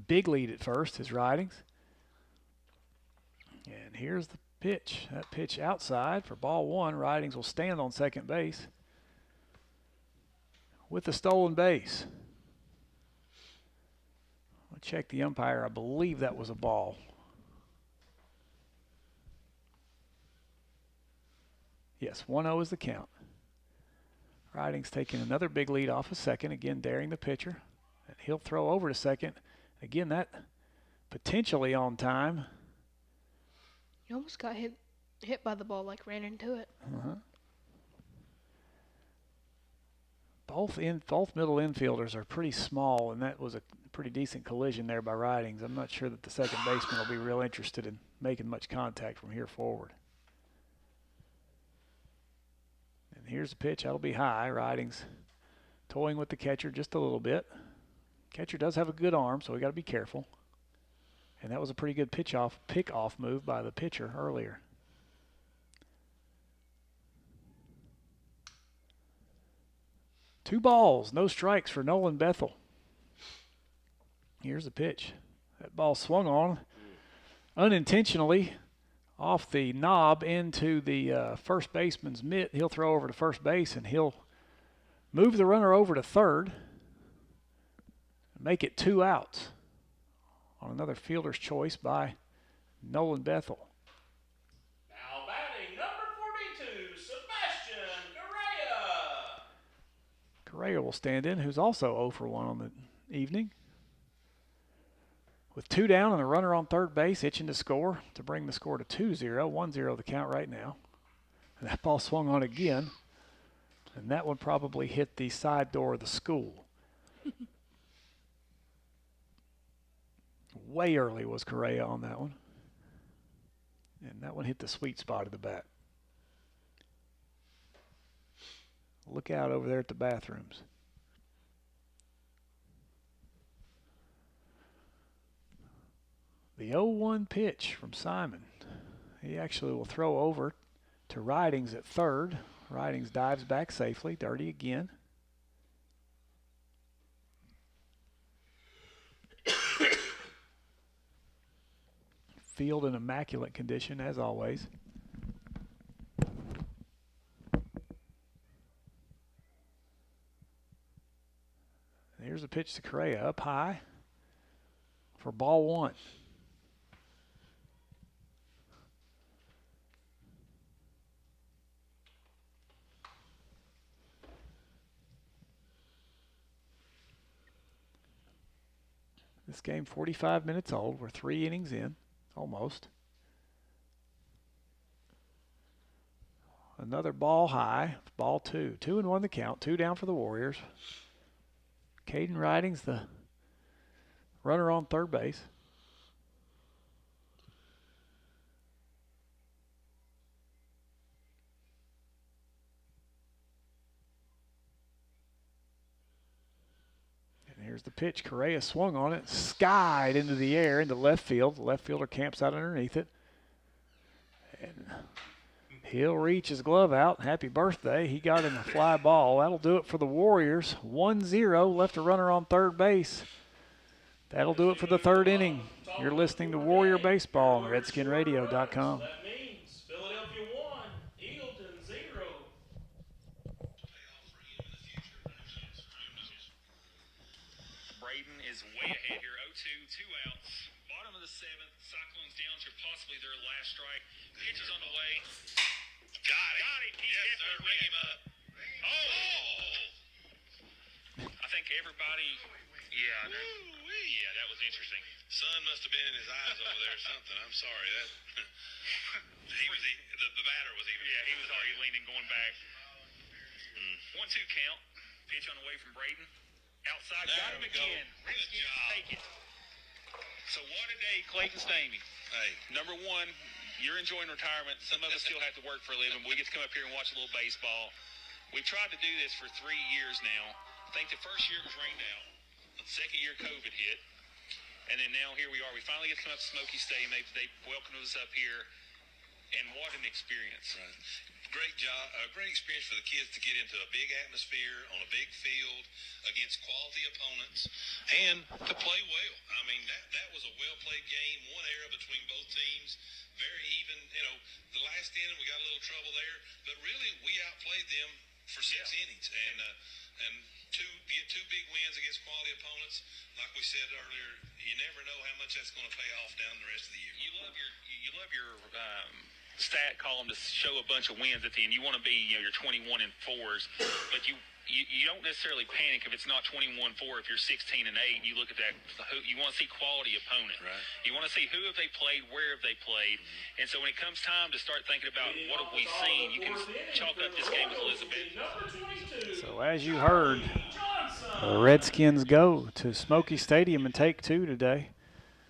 Big lead at first is Ridings. And here's the pitch. That pitch outside for ball 1. Ridings will stand on second base with the stolen base. I'll check the umpire. I believe that was a ball. Yes, 1-0 is the count. Ridings taking another big lead off of second, again daring the pitcher. And he'll throw over to second. Again, that potentially on time. He almost got hit by the ball, like ran into it. Both middle infielders are pretty small, and that was a pretty decent collision there by Ridings. I'm not sure that the second baseman will be real interested in making much contact from here forward. And here's the pitch. That'll be high. Ridings toying with the catcher just a little bit. Catcher does have a good arm, so we got to be careful. And that was a pretty good pick-off move by the pitcher earlier. Two balls, no strikes for Nolan Bethel. Here's the pitch. That ball swung on unintentionally off the knob into the first baseman's mitt. He'll throw over to first base, and he'll move the runner over to third and make it 2 outs on another fielder's choice by Nolan Bethel. Now batting number 42, Sebastian Correa. Correa will stand in, who's also 0 for 1 on the evening. With 2 down and a runner on third base, itching to score to bring the score to 2-0. 1-0 the count right now. And that ball swung on again, and that one probably hit the side door of the school. Way early was Correa on that one. And that one hit the sweet spot of the bat. Look out over there at the bathrooms. The 0-1 pitch from Simon. He actually will throw over to Ridings at third. Ridings dives back safely. Dirty again. Field in immaculate condition, as always. And here's a pitch to Correa, up high for ball 1. This game 45 minutes old. We're 3 innings in. Almost. Another ball high. Ball 2. 2-1 the count. 2 down for the Warriors. Caden Ridings, the runner on third base. Here's the pitch. Correa swung on it, skied into the air, into left field. The left fielder camps out underneath it. And he'll reach his glove out. Happy birthday. He got in a fly ball. That'll do it for the Warriors. 1-0, left a runner on third base. That'll do it for the third inning. You're listening to Warrior Baseball on RedskinRadio.com. That means Philadelphia 1, Eagleton 0. is way ahead here. 0-2, 2 outs. Bottom of the seventh. Cyclones down to possibly their last strike. Pitch is on the way. Got him. Got him. He's Yes, sir. definitely Ring ring him up. I think everybody. Yeah, that was interesting. Sun must have been in his eyes over there or something. I'm sorry. That the batter was even. Yeah, he was already leaning, going back. 1-2 count. Pitch on the way from Braden. Outside, There got him we go. again. Good Redskins job. take it. So what a day, Clayton Stamey. Hey, Number one, you're enjoying retirement. Some of us still have to work for a living, but we get to come up here and watch a little baseball. We've tried to do this for 3 years now. I think the first year it was rained out. The second year COVID hit. And then now here we are. We finally get to come up to Smoky Stadium. They welcomed us up here. And what an experience. great job, great experience for the kids to get into a big atmosphere on a big field against quality opponents and to play well. I mean, that was a well-played game, one error between both teams, very even. You know, the last inning we got a little trouble there, but really we outplayed them for 6 innings and get two big wins against quality opponents. Like we said earlier, you never know how much that's going to pay off down the rest of the year. You love your stat column to show a bunch of wins at the end. You want to be, your 21 and 4s, but you don't necessarily panic if it's not 21-4. If you're 16 and 8, you look at that. You want to see quality opponent. Right. You want to see who have they played, where have they played, and so when it comes time to start thinking about what have we seen, you can chalk up this game with Elizabeth. So as you heard, the Redskins go to Smoky Stadium and take 2 today.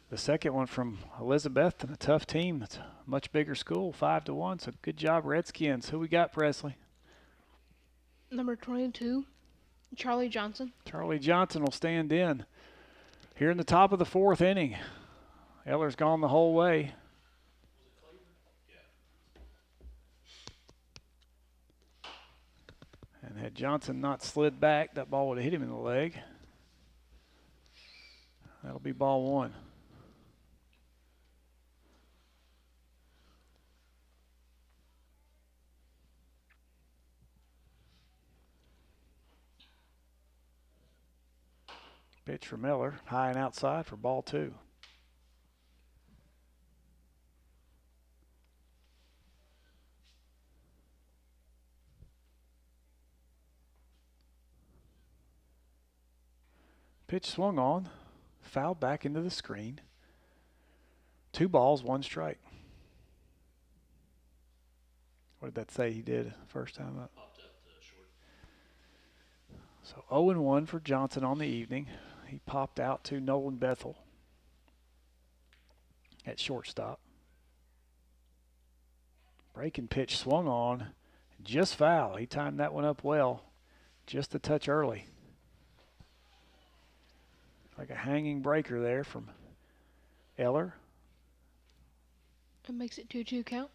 The second one from Elizabeth, and a tough team. It's a much bigger school, 5-1. So good job, Redskins. Who we got, Presley? Number 22, Charlie Johnson. Charlie Johnson will stand in here in the top of the 4th inning. Eller's gone the whole way. And had Johnson not slid back, that ball would have hit him in the leg. That'll be ball 1. Pitch from Miller, high and outside for ball 2. Pitch swung on, fouled back into the screen. 2 balls, 1 strike. What did that say he did first time up? Popped up to short. So 0-1 for Johnson on the evening. He popped out to Nolan Bethel at shortstop. Breaking pitch swung on, just foul. He timed that one up well, just a touch early. Like a hanging breaker there from Eller. It makes it 2-2 count.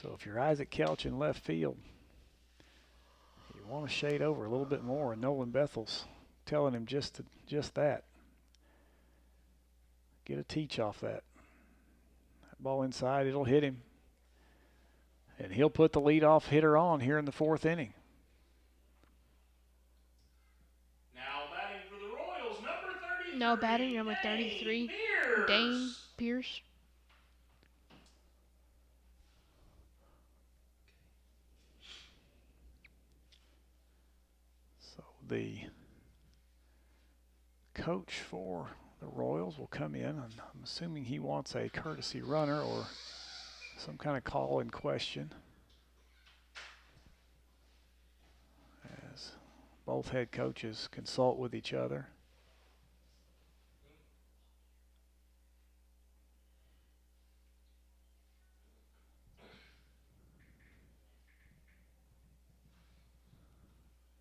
So if you're Isaac Kelch in left field, you want to shade over a little bit more, and Nolan Bethel's telling him just that. Get a teach off that. That ball inside, it'll hit him. And he'll put the leadoff hitter on here in the 4th inning. Now batting for the Royals, number 33. Now batting number 33, Dane Pierce. So the coach for the Royals will come in, and I'm assuming he wants a courtesy runner or some kind of call in question, as both head coaches consult with each other.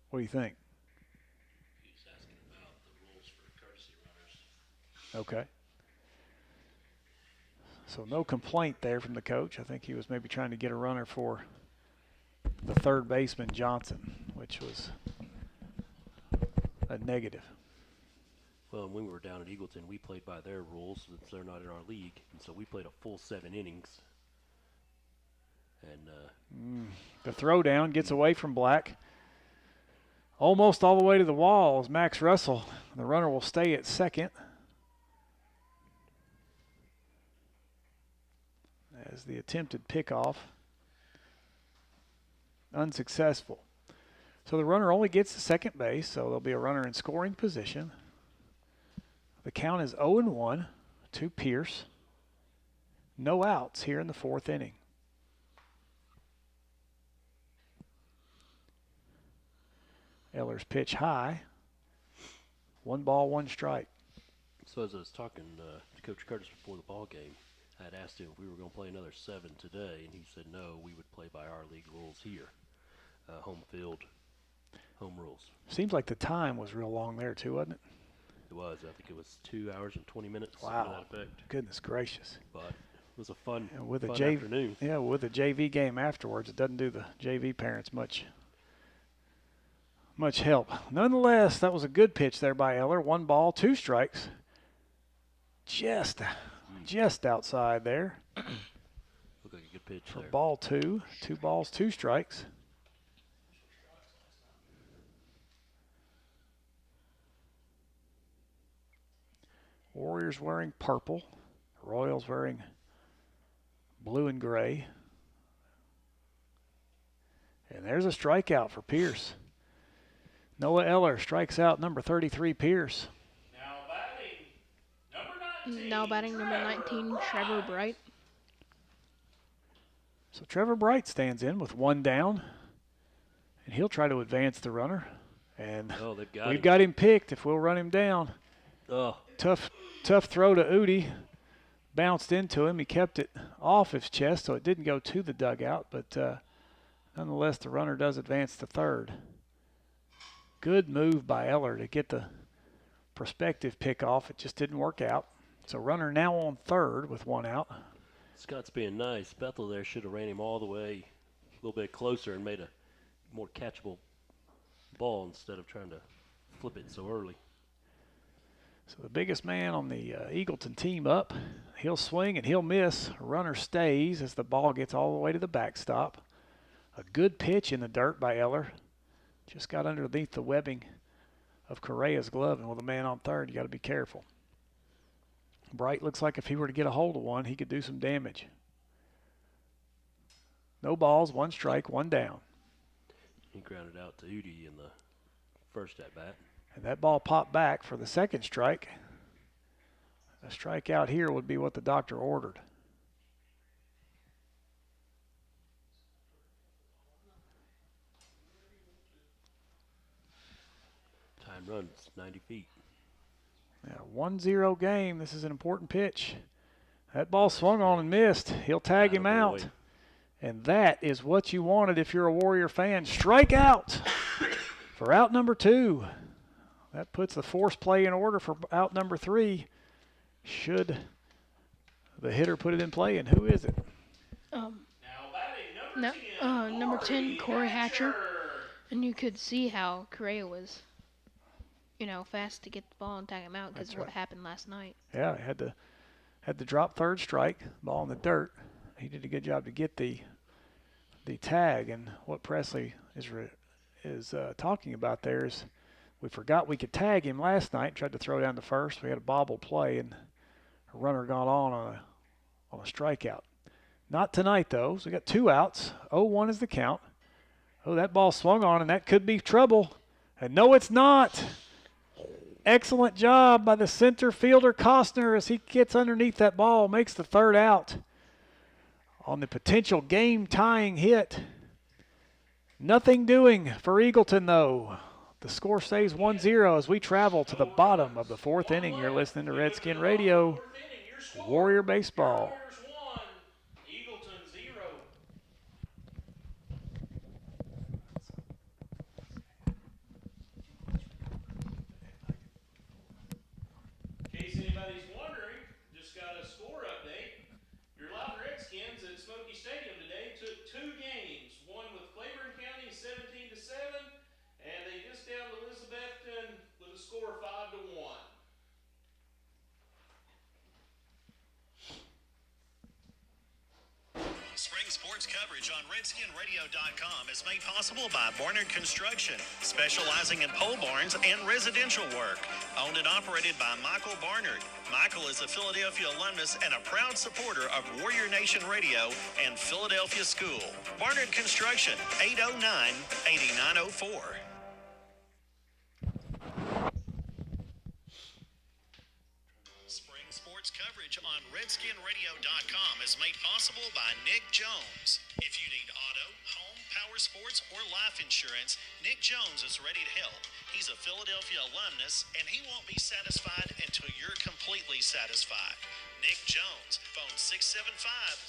What do you think? He's asking about the rules for courtesy runners. Okay. So no complaint there from the coach. I think he was maybe trying to get a runner for the third baseman, Johnson, which was a negative. Well, when we were down at Eagleton, we played by their rules since they're not in our league, and so we played a full 7 innings. And the throw down gets away from Black. Almost all the way to the wall is Max Russell. The runner will stay at second. As the attempted pickoff, unsuccessful. So the runner only gets to second base, so there'll be a runner in scoring position. The count is 0-1 to Pierce. No outs here in the fourth inning. Eller's pitch high. 1 ball, 1 strike. So as I was talking to Coach Curtis before the ball game, I had asked him if we were going to play another 7 today, and he said no, we would play by our league rules here. Home field, home rules. Seems like the time was real long there too, wasn't it? It was. I think it was 2 hours and 20 minutes. Wow. To that effect. Goodness gracious. But it was a fun, And with fun a JV, afternoon. Yeah, with the JV game afterwards, it doesn't do the JV parents much help. Nonetheless, that was a good pitch there by Eller. 1 ball, 2 strikes. Just outside there. Looked like a good pitch For there. ball 2. 2 balls, 2 strikes. Warriors wearing purple. Royals wearing blue and gray. And there's a strikeout for Pierce. Noah Eller strikes out number 33, Pierce. Now batting number 19, Trevor Bright. So Trevor Bright stands in with 1 down. And he'll try to advance the runner. And we've got him picked if we'll run him down. Oh. Tough throw to Udi. Bounced into him. He kept it off his chest, so it didn't go to the dugout. But nonetheless, the runner does advance to third. Good move by Eller to get the prospective pickoff. It just didn't work out. So runner now on third with 1 out. Scott's being nice. Bethel there should have ran him all the way a little bit closer and made a more catchable ball instead of trying to flip it so early. So the biggest man on the Eagleton team up. He'll swing and he'll miss. Runner stays as the ball gets all the way to the backstop. A good pitch in the dirt by Eller. Just got underneath the webbing of Correa's glove, and with a man on third, you got to be careful. Bright looks like if he were to get a hold of one, he could do some damage. No balls, 1 strike, 1 down. He grounded out to Udi in the first at-bat. And that ball popped back for the second strike. A strikeout here would be what the doctor ordered. Time runs 90 feet. Yeah, 1-0 game. This is an important pitch. That ball swung on and missed. He'll tag him out. And that is what you wanted if you're a Warrior fan. Strike out for out number 2. That puts the force play in order for out number 3. Should the hitter put it in play, and who is it? Number 10, Corey Hatcher. And you could see how Correa was, fast to get the ball and tag him out because of what happened last night. Yeah, he had to drop third strike, ball in the dirt. He did a good job to get the tag, and what Presley is talking about there is we forgot we could tag him last night, tried to throw down to first. We had a bobble play, and a runner got on a strikeout. Not tonight, though. So we got 2 outs. 0-1 is the count. Oh, that ball swung on, and that could be trouble. And no, it's not. Excellent job by the center fielder, Costner, as he gets underneath that ball, makes the 3rd out on the potential game-tying hit. Nothing doing for Eagleton, though. The score stays 1-0 as we travel to the bottom of the 4th inning. You're listening to Redskin Radio, Warrior Baseball. In case anybody's wondering, just got a score update. Your Loudon Redskins at Smoky Stadium today took 2 games. One with Claiborne County 17-7, and they just downed Elizabethton with a score of 5-1. Spring sports sports coverage on RedskinRadio.com is made possible by Barnard Construction, specializing in pole barns and residential work. Owned and operated by Michael Barnard. Michael is a Philadelphia alumnus and a proud supporter of Warrior Nation Radio and Philadelphia School. Barnard Construction, 809-8904. Spring sports coverage on RedskinRadio.com is made possible by Nick Jones. If you need auto, home, power sports, or life insurance, Nick Jones is ready to help. He's a Philadelphia alumnus, and he won't be satisfied until you're completely satisfied. Nick Jones, phone 675-0300.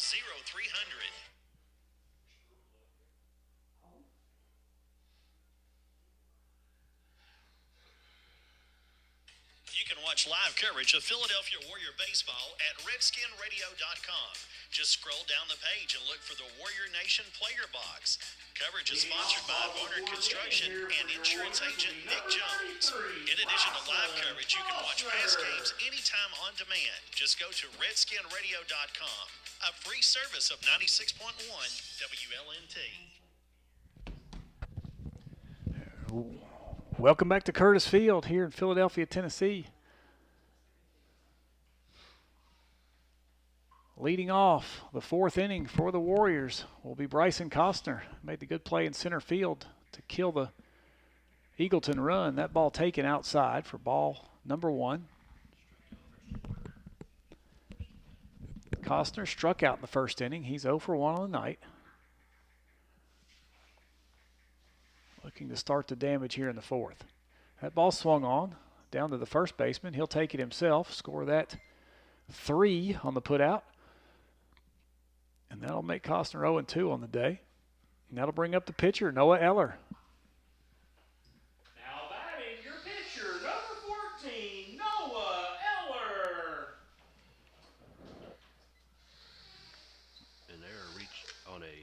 You can watch live coverage of Philadelphia Warrior baseball at RedskinRadio.com. Just scroll down the page and look for the Warrior Nation player box. Coverage is sponsored by Barnard Construction and insurance agent Nick Jones. In addition to live coverage, you can watch past games anytime on demand. Just go to RedskinRadio.com. A free service of 96.1 WLNT. Welcome back to Curtis Field here in Philadelphia, Tennessee. Leading off the fourth inning for the Warriors will be Bryson Costner. Made the good play in center field to kill the Eagleton run. That ball taken outside for ball number 1. Costner struck out in the first inning. He's 0 for 1 on the night. Looking to start the damage here in the fourth. That ball swung on down to the first baseman. He'll take it himself, score that 3 on the putout. And that'll make Costner 0-2 on the day. And that'll bring up the pitcher, Noah Eller. Now batting your pitcher, number 14, Noah Eller. An error reached on a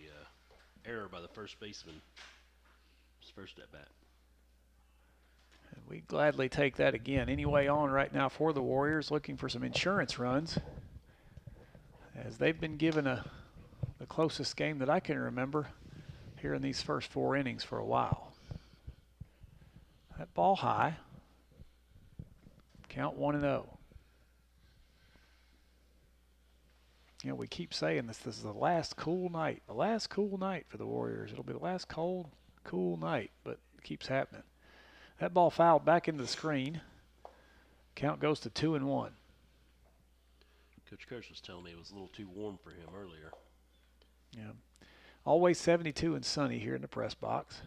error by the first baseman. His first at bat. And we gladly take that again. Anyway on right now for the Warriors, looking for some insurance runs, as they've been given the closest game that I can remember here in these first 4 innings for a while. That ball high. Count 1-0. You know, we keep saying this is the last cool night. The last cool night for the Warriors. It'll be the last cold, cool night, but it keeps happening. That ball fouled back into the screen. Count goes to 2-1. Coach Kurtz was telling me it was a little too warm for him earlier. Yeah. Always 72 and sunny here in the press box.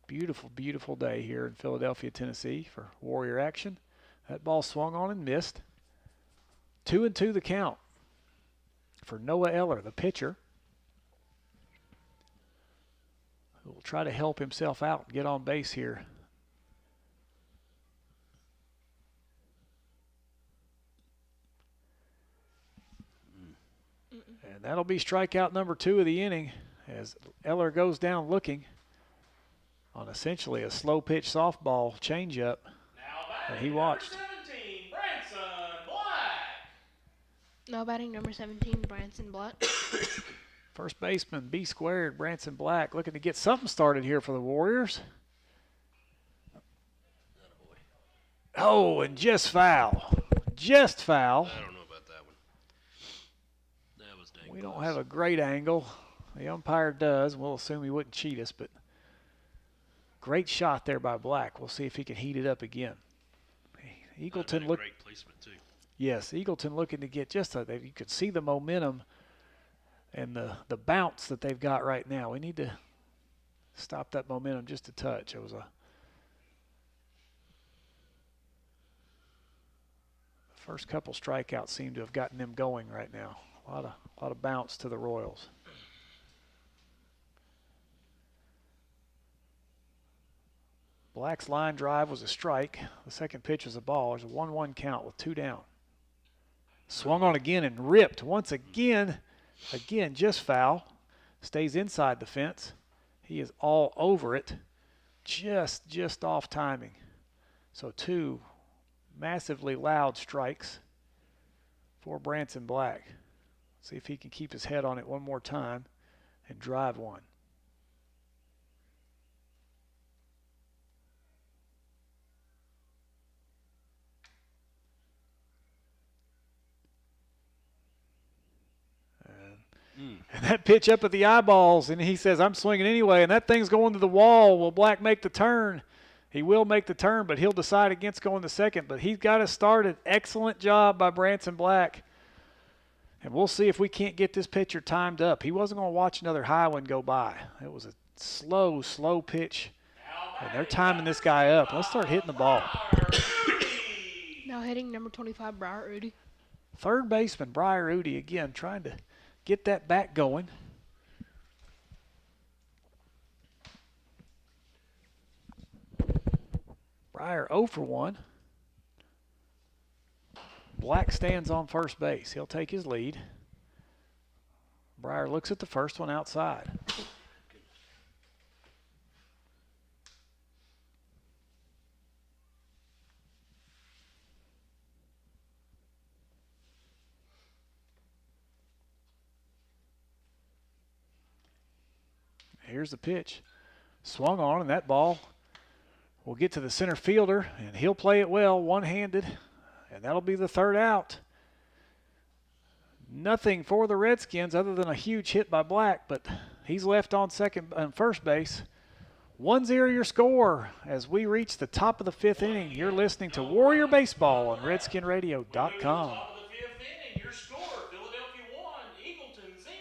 Beautiful, beautiful day here in Philadelphia, Tennessee for Warrior action. That ball swung on and missed. 2-2 the count for Noah Eller, the pitcher, who will try to help himself out and get on base here. And that'll be strikeout number 2 of the inning as Eller goes down looking on essentially a slow pitch softball changeup that he watched. 17, Branson Black. Now batting number 17, Branson Black. First baseman, B squared, Branson Black, looking to get something started here for the Warriors. Oh, and just foul. Just foul. I don't know about that one. That was dang We close. don't have a great angle. The umpire does. We'll assume he wouldn't cheat us, but great shot there by Black. We'll see if he can heat it up again. Eagleton looked. Great placement too. Yes, Eagleton looking to get just a. You could see the momentum and the bounce that they've got right now. We need to stop that momentum just a touch. It was the first couple strikeouts seem to have gotten them going right now. A lot of bounce to the Royals. Black's line drive was a strike. The second pitch was a ball. There's a 1-1 count with 2 down. Swung on again and ripped once again. Again, just foul. Stays inside the fence. He is all over it. Just off timing. So 2 massively loud strikes for Branson Black. See if he can keep his head on it one more time and drive one. And that pitch up at the eyeballs, and he says, I'm swinging anyway, and that thing's going to the wall. Will Black make the turn? He will make the turn, but he'll decide against going to second. But he's got us started. Excellent job by Branson Black. And we'll see if we can't get this pitcher timed up. He wasn't going to watch another high one go by. It was a slow, slow pitch. And they're timing this guy up. Let's start hitting the ball. Now hitting number 25, Briar Udi. Third baseman, Briar Udi, again, trying to get that bat going. Briar 0 for 1. Black stands on first base. He'll take his lead. Briar looks at the first one outside. Here's the pitch. Swung on, and that ball will get to the center fielder, and he'll play it well, one-handed, and that'll be the third out. Nothing for the Redskins other than a huge hit by Black, but he's left on first base. 1-0 your score as we reach the top of the fifth inning. You're listening to Warrior Baseball on RedskinRadio.com. Your score, Philadelphia 1, Eagleton 0.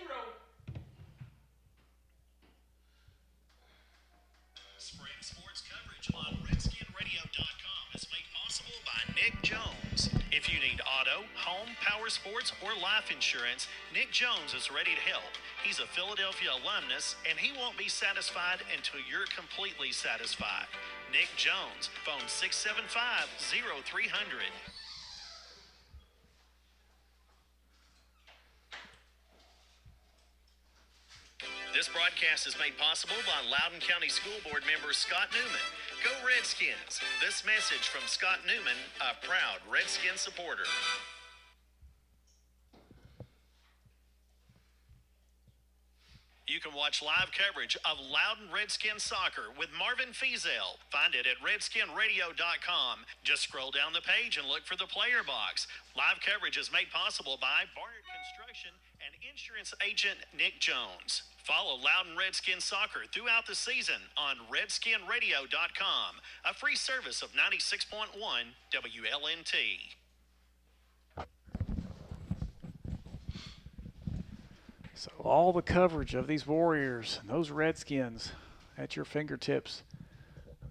Spring sports coverage on RedskinRadio.com is made possible by Nick Jones. If you need auto, home, power sports, or life insurance, Nick Jones is ready to help. He's a Philadelphia alumnus, and he won't be satisfied until you're completely satisfied. Nick Jones, phone 675-0300. This broadcast is made possible by Loudoun County School Board member Scott Newman. Go Redskins! This message from Scott Newman, a proud Redskin supporter. You can watch live coverage of Loudoun Redskin soccer with Marvin Fiesel. Find it at RedskinRadio.com. Just scroll down the page and look for the player box. Live coverage is made possible by Barnard Construction and insurance agent Nick Jones. Follow Loudoun Redskin soccer throughout the season on RedskinRadio.com, a free service of 96.1 WLNT. So all the coverage of these Warriors and those Redskins at your fingertips.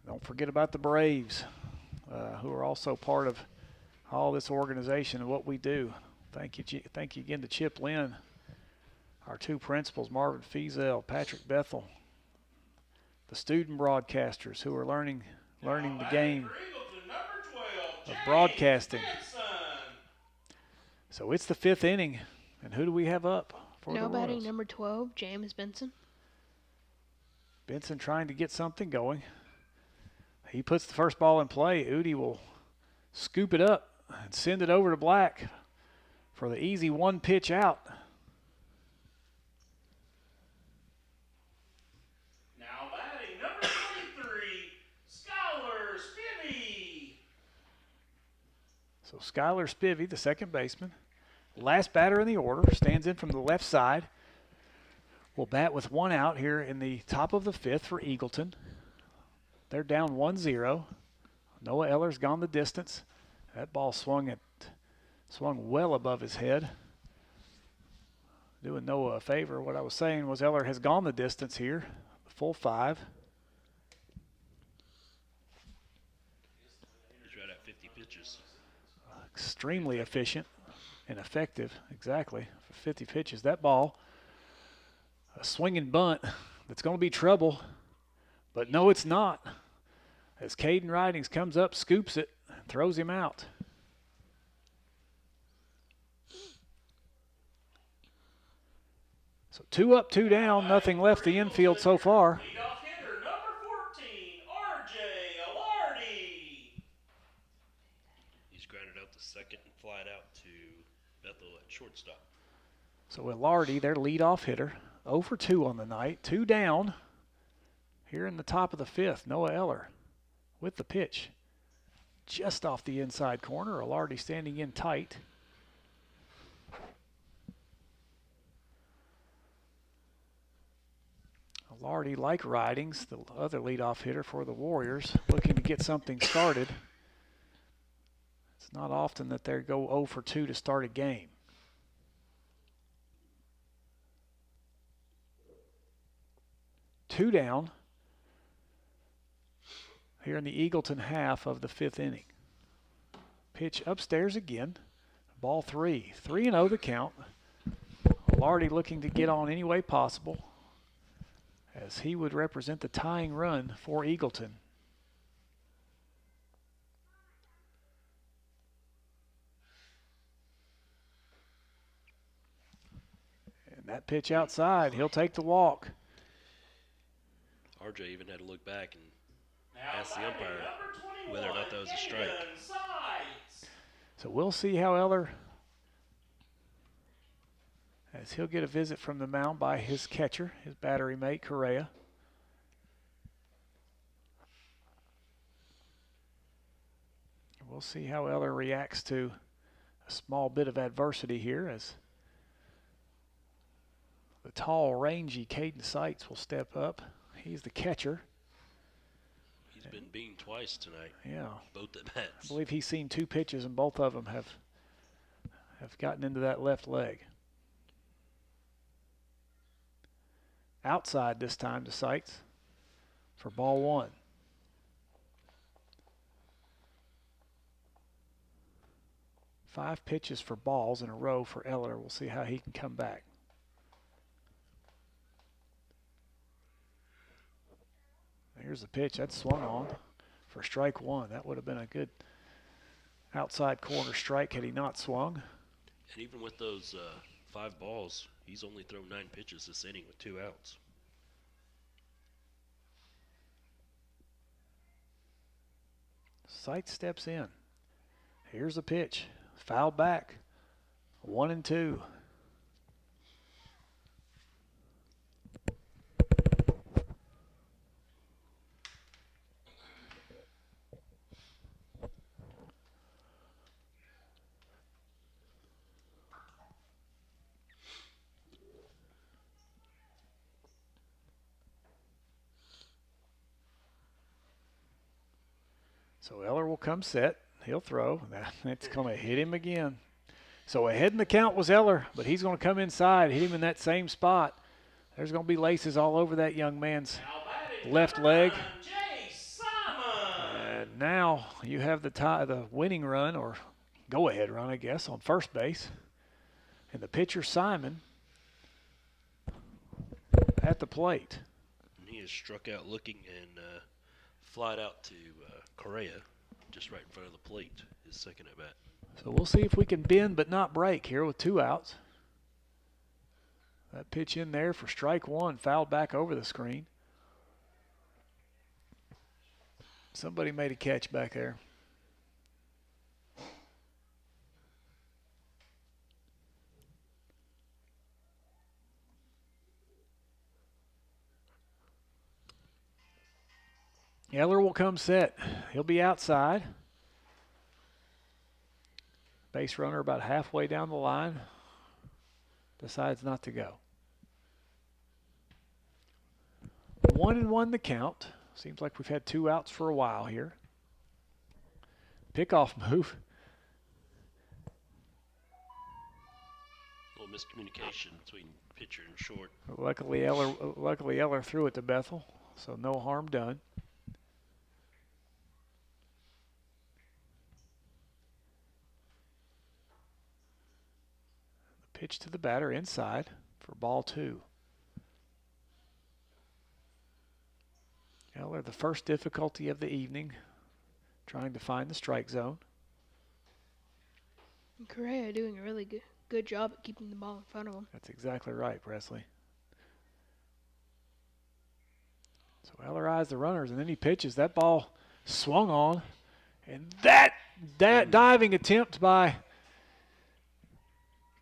Don't forget about the Braves, who are also part of all this organization and what we do. Thank you again to Chip Lynn, our two principals, Marvin Fiesel, Patrick Bethel, the student broadcasters who are learning the game of broadcasting. So it's the fifth inning, and who do we have up? Now batting number 12, James Benson. Benson trying to get something going. He puts the first ball in play. Udi will scoop it up and send it over to Black for the easy one pitch out. Now batting number 23, Skylar Spivey. So Skylar Spivey, the second baseman, last batter in the order, stands in from the left side. Will bat with one out here in the top of the fifth for Eagleton. They're down 1-0. Noah Eller's gone the distance. That ball swung well above his head. Doing Noah a favor. What I was saying was Eller has gone the distance here, full 5. He's right at 50 pitches. Extremely efficient and effective, exactly, for 50 pitches. That ball, a swinging bunt that's going to be trouble, but no, it's not. As Caden Ridings comes up, scoops it, and throws him out. So 2 up, 2 down, nothing left the infield so far. Leadoff hitter number 14, R.J. Alardi. He's grounded out to second and flied out to Bethel at shortstop. So Ilardi, their leadoff hitter, 0 for 2 on the night, 2 down. Here in the top of the 5th, Noah Eller with the pitch. Just off the inside corner, Ilardi standing in tight. Ilardi, like Ridings, the other leadoff hitter for the Warriors, looking to get something started. It's not often that they go 0 for 2 to start a game. Two down here in the Eagleton half of the 5th inning. Pitch upstairs again. Ball 3. 3-0 the count. Ilardi looking to get on any way possible, as he would represent the tying run for Eagleton. And that pitch outside, he'll take the walk. RJ even had to look back and ask the umpire whether or not that was a strike. So we'll see how Eller, as he'll get a visit from the mound by his catcher, his battery mate, Correa. We'll see how Eller reacts to a small bit of adversity here, as the tall, rangy Caden Seitz will step up. He's the catcher. He's been beaten twice tonight. Yeah. Both at bats. I believe he's seen 2 pitches, and both of them have gotten into that left leg. Outside this time to Seitz for ball 1. Five pitches for balls in a row for Eller. We'll see how he can come back. Here's the pitch. That's swung on for strike 1. That would have been a good outside corner strike had he not swung. And even with those 5 balls, he's only thrown 9 pitches this inning with 2 outs. Seitz steps in. Here's the pitch. Fouled back. 1-2. So Eller will come set. He'll throw. That's going to hit him again. So ahead in the count was Eller, but he's going to come inside, hit him in that same spot. There's going to be laces all over that young man's left leg. And now you have the winning run, or go-ahead run, I guess, on first base. And the pitcher, Simon, at the plate. And he is struck out looking and flied out to Correa, just right in front of the plate, his second at bat. So we'll see if we can bend but not break here with 2 outs. That pitch in there for strike 1, fouled back over the screen. Somebody made a catch back there. Eller will come set. He'll be outside. Base runner about halfway down the line. Decides not to go. 1-1 the count. Seems like we've had 2 outs for a while here. Pickoff move. A little miscommunication between pitcher and short. Luckily Eller threw it to Bethel, so no harm done. Pitch to the batter inside for ball 2. Eller, the first difficulty of the evening, trying to find the strike zone. Correa doing a really good job at keeping the ball in front of him. That's exactly right, Presley. So Eller eyes the runners, and then he pitches. That ball swung on, and that diving attempt by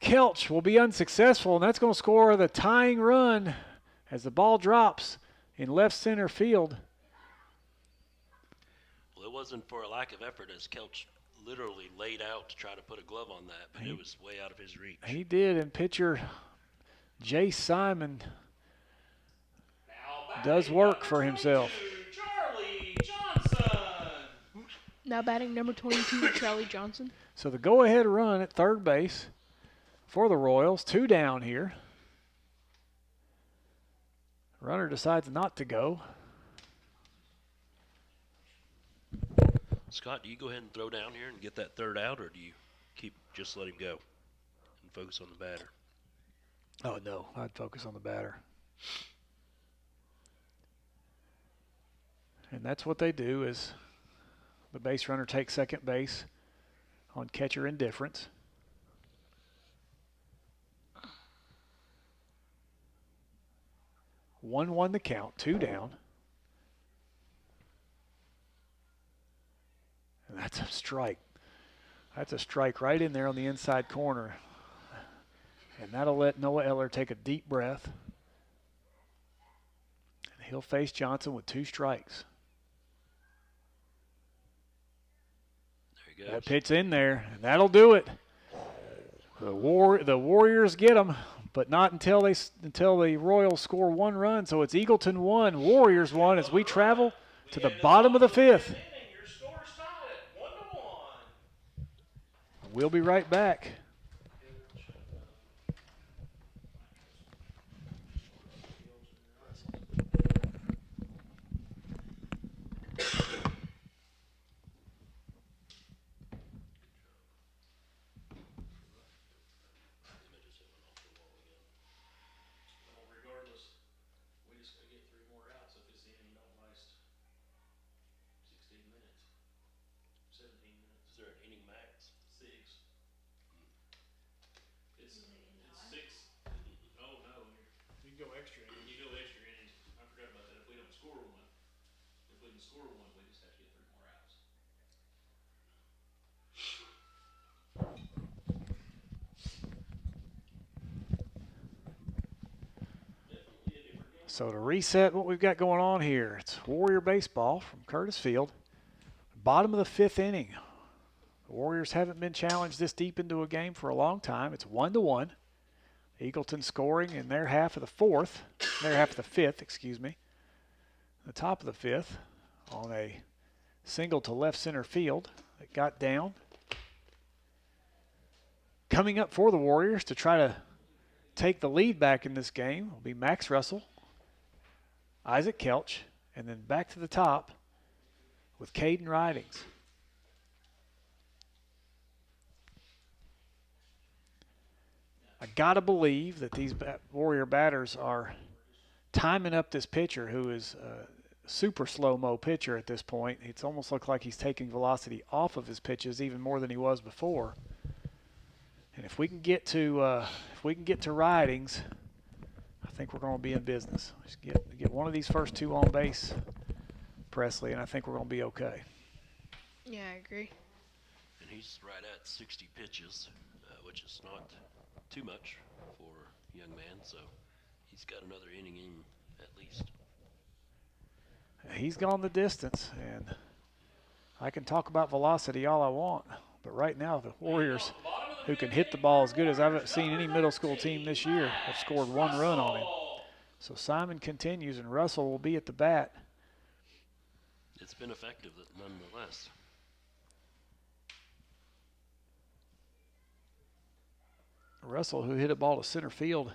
Kelch will be unsuccessful, and that's going to score the tying run as the ball drops in left center field. Well, it wasn't for a lack of effort as Kelch literally laid out to try to put a glove on that, but it was way out of his reach. He did, and pitcher Jay Simon does work for himself. Charlie Johnson. Now batting number 22, Charlie Johnson. So the go-ahead run at third base for the Royals, 2 down here. Runner decides not to go. Scott, do you go ahead and throw down here and get that third out, or do you just let him go and focus on the batter? Oh, no, I'd focus on the batter. And that's what they do is the base runner takes second base on catcher indifference. One the count, 2 down. And that's a strike. That's a strike right in there on the inside corner. And that'll let Noah Eller take a deep breath. And he'll face Johnson with 2 strikes. There he goes. That pitch in there, and that'll do it. The Warriors get them, but not until the Royals score 1 run. So it's Eagleton 1, Warriors 1 as we travel to the bottom of the 5th. Your score's tied at 1-1. We'll be right back. So to reset what we've got going on here, it's Warrior baseball from Curtis Field. Bottom of the 5th inning. The Warriors haven't been challenged this deep into a game for a long time. It's 1-1. Eagleton scoring in their half of the 5th, excuse me. The top of the 5th on a single to left center field that got down. Coming up for the Warriors to try to take the lead back in this game will be Max Russell, Isaac Kelch, and then back to the top with Caden Ridings. I gotta believe that these Warrior batters are timing up this pitcher, who is a super slow-mo pitcher at this point. It's almost looked like he's taking velocity off of his pitches even more than he was before. And if we can get to Ridings, I think we're going to be in business. Just get one of these first 2 on base, Presley, and I think we're going to be okay. Yeah, I agree. And he's right at 60 pitches, which is not too much for a young man, so he's got another inning in at least. He's gone the distance, and I can talk about velocity all I want, but right now the Warriors, who can hit the ball as good as I've seen any middle school team this year, have scored 1 run on him. So Simon continues, and Russell will be at the bat. It's been effective nonetheless. Russell, who hit a ball to center field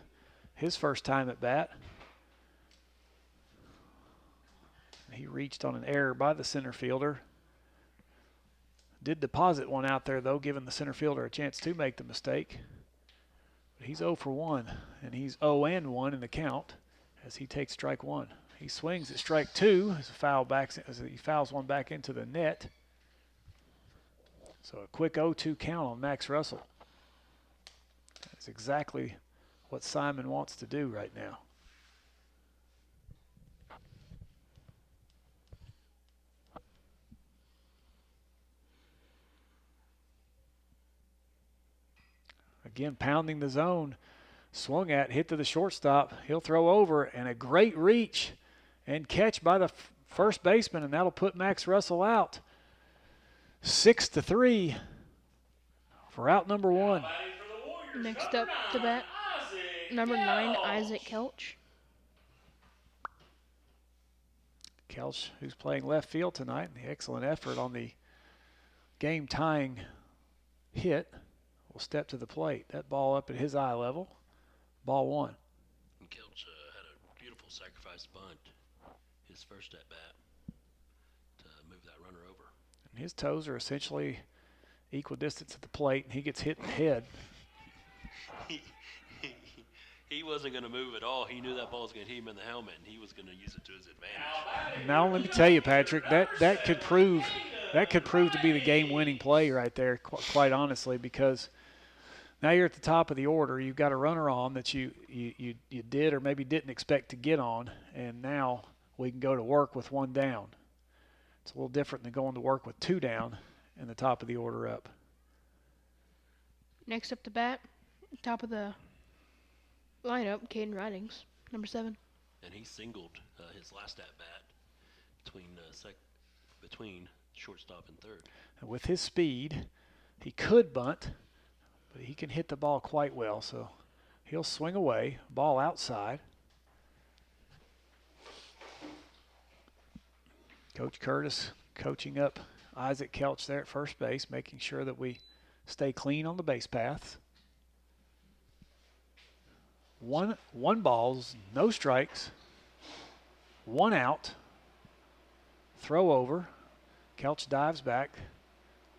his first time at bat. He reached on an error by the center fielder. Did deposit one out there, though, giving the center fielder a chance to make the mistake. But he's 0 for 1, and he's 0-1 in the count as he takes strike 1. He swings at strike 2 as he fouls one back into the net. So a quick 0-2 count on Max Russell. That's exactly what Simon wants to do right now. Again, pounding the zone. Swung at, hit to the shortstop. He'll throw over, and a great reach and catch by the first baseman, and that'll put Max Russell out. 6-3 for out number 1. Next up to bat, number 9, Isaac Kelch. Kelch, who's playing left field tonight, and the excellent effort on the game-tying hit, will step to the plate. That ball up at his eye level. Ball 1. And Kelch had a beautiful sacrifice bunt, his first at bat, to move that runner over. And his toes are essentially equidistant at the plate, and he gets hit in the head. He wasn't going to move at all. He knew that ball was going to hit him in the helmet, and he was going to use it to his advantage. Now let me tell you, Patrick, that could prove to be the game-winning play right there, quite honestly, because now you're at the top of the order. You've got a runner on that you did or maybe didn't expect to get on, and now we can go to work with 1 down. It's a little different than going to work with 2 down and the top of the order up. Next up to bat, top of the lineup, Caden Ridings, number 7. And he singled his last at-bat between shortstop and third. And with his speed, he could bunt, but he can hit the ball quite well, so he'll swing away, ball outside. Coach Curtis coaching up Isaac Kelch there at first base, making sure that we stay clean on the base paths. One balls, no strikes, 1 out, throw over. Kelch dives back.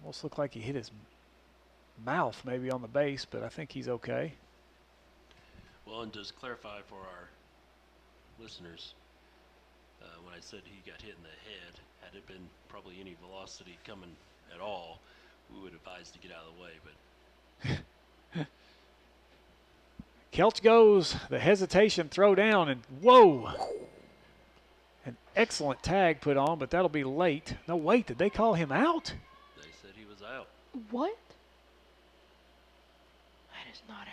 Almost looked like he hit his mouth maybe on the base, but I think he's okay. Well, and just clarify for our listeners, when I said he got hit in the head, had it been probably any velocity coming at all, we would advise to get out of the way, but Kelch goes, the hesitation throw down, and whoa! An excellent tag put on, but that'll be late. No, wait, did they call him out? they said he was out. What? That is not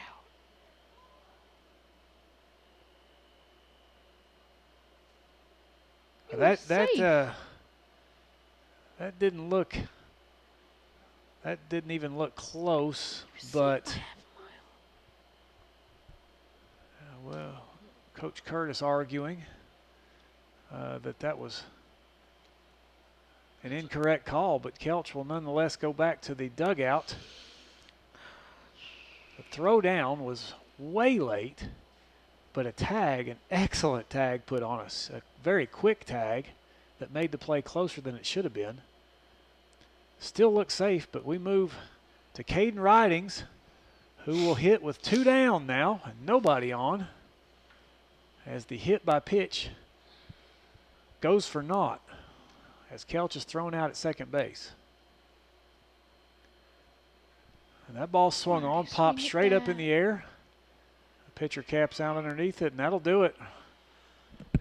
out. That didn't look. That didn't even look close, but well, Coach Curtis arguing that was an incorrect call, but Kelch will nonetheless go back to the dugout. The throw down was way late, but a tag, an excellent tag put on us, a very quick tag that made the play closer than it should have been. Still looks safe, but we move to Caden Ridings, who will hit with 2 down now and nobody on, as the hit by pitch goes for naught as Kelch is thrown out at second base. And that ball swung on, popped straight up in the air. The pitcher caps out underneath it, and that'll do it.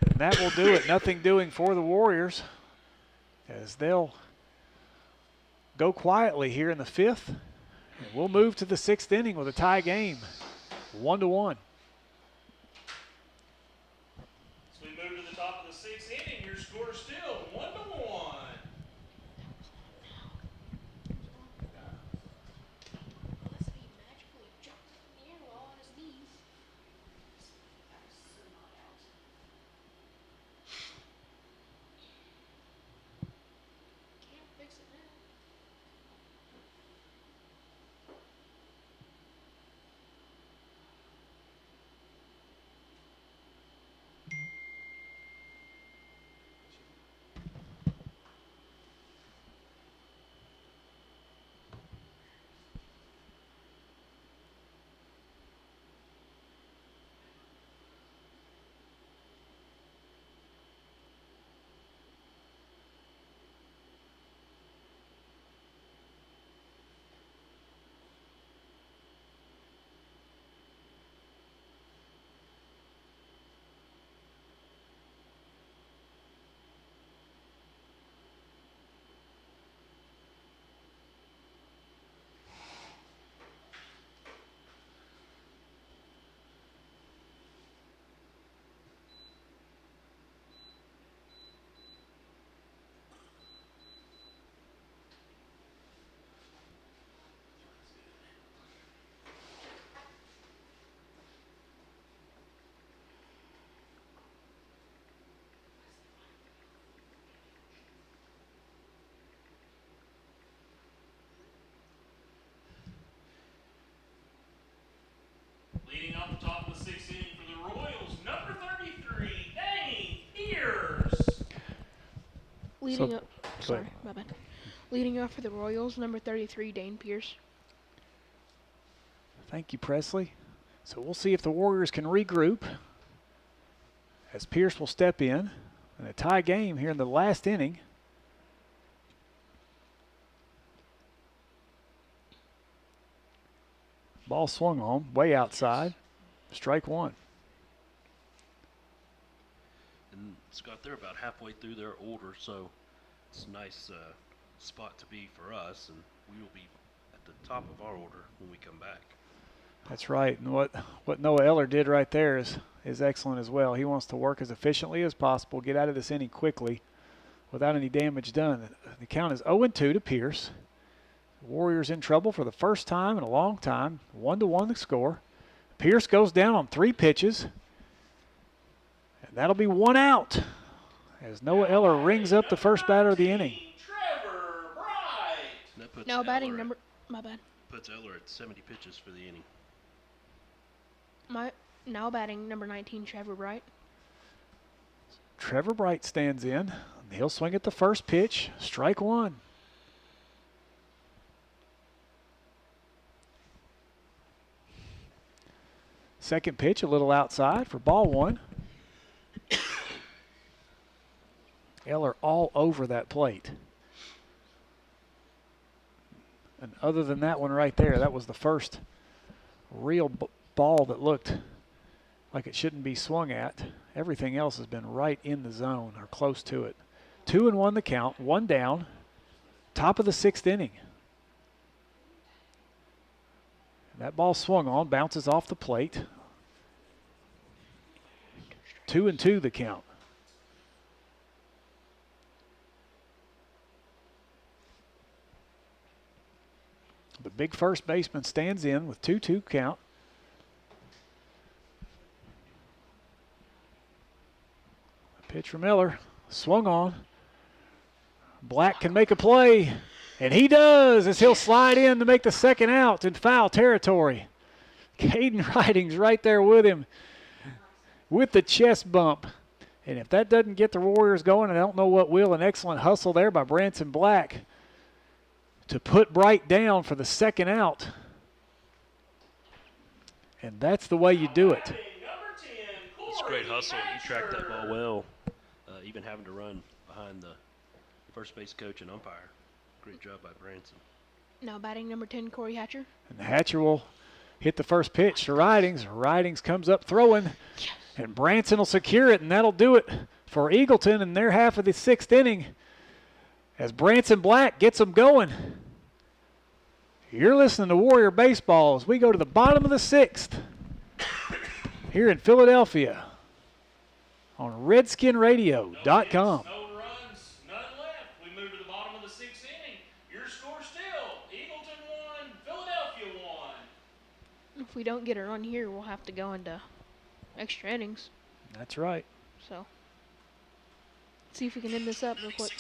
And that will do it. Nothing doing for the Warriors as they'll go quietly here in the 5th. And we'll move to the 6th inning with a tie game, 1-1. As we move to the top of the 6th inning, your score is still 1-1. the top of the 6th inning for the Royals, number 33, Dane Pierce. Leading up. Sorry, my bad. Leading off for the Royals, number 33, Dane Pierce. Thank you, Presley. So we'll see if the Warriors can regroup as Pierce will step in. And a tie game here in the last inning. Ball swung on, way outside. Strike one. And Scott, they're about halfway through their order, so it's a nice spot to be for us, and we will be at the top of our order when we come back. That's right. And what Noah Eller did right there is excellent as well. He wants to work as efficiently as possible, get out of this inning quickly without any damage done. The count is 0-2 to Pierce. Warriors in trouble for the first time in a long time. 1-1 the score. Pierce goes down on 3 pitches. And that'll be 1 out as Noah Eller rings up the first batter of the inning. Trevor Bright. Now batting number. My bad. Puts Eller at 70 pitches for the inning. Now batting number 19, Trevor Bright. Trevor Bright stands in. He'll swing at the first pitch. Strike one. Second pitch a little outside for ball one. Eller all over that plate. And other than that one right there, that was the first real ball that looked like it shouldn't be swung at. Everything else has been right in the zone or close to it. 2-1 the count, 1 down, top of the 6th inning. And that ball swung on, bounces off the plate. 2-2 the count. The big first baseman stands in with 2-2 count. Pitch from Miller, swung on. Black can make a play, and he does as he'll slide in to make the second out in foul territory. Caden Ridings right there with him with the chest bump. And if that doesn't get the Warriors going, I don't know what will. An excellent hustle there by Branson Black to put Bright down for the second out. And that's the way you do it. It's a great hustle. He tracked that ball well, even having to run behind the first base coach and umpire. Great job by Branson. Now batting number 10, Corey Hatcher. And Hatcher will hit the first pitch to Ridings. Ridings comes up throwing, and Branson will secure it, and that'll do it for Eagleton in their half of the 6th inning as Branson Black gets them going. You're listening to Warrior Baseball as we go to the bottom of the 6th here in Philadelphia on RedskinRadio.com. No runs, none left. We move to the bottom of the 6th inning. Your score still, Eagleton 1, Philadelphia 1. If we don't get a run here, we'll have to go into extra innings. That's right. So, let's see if we can end this up real quick. 6.1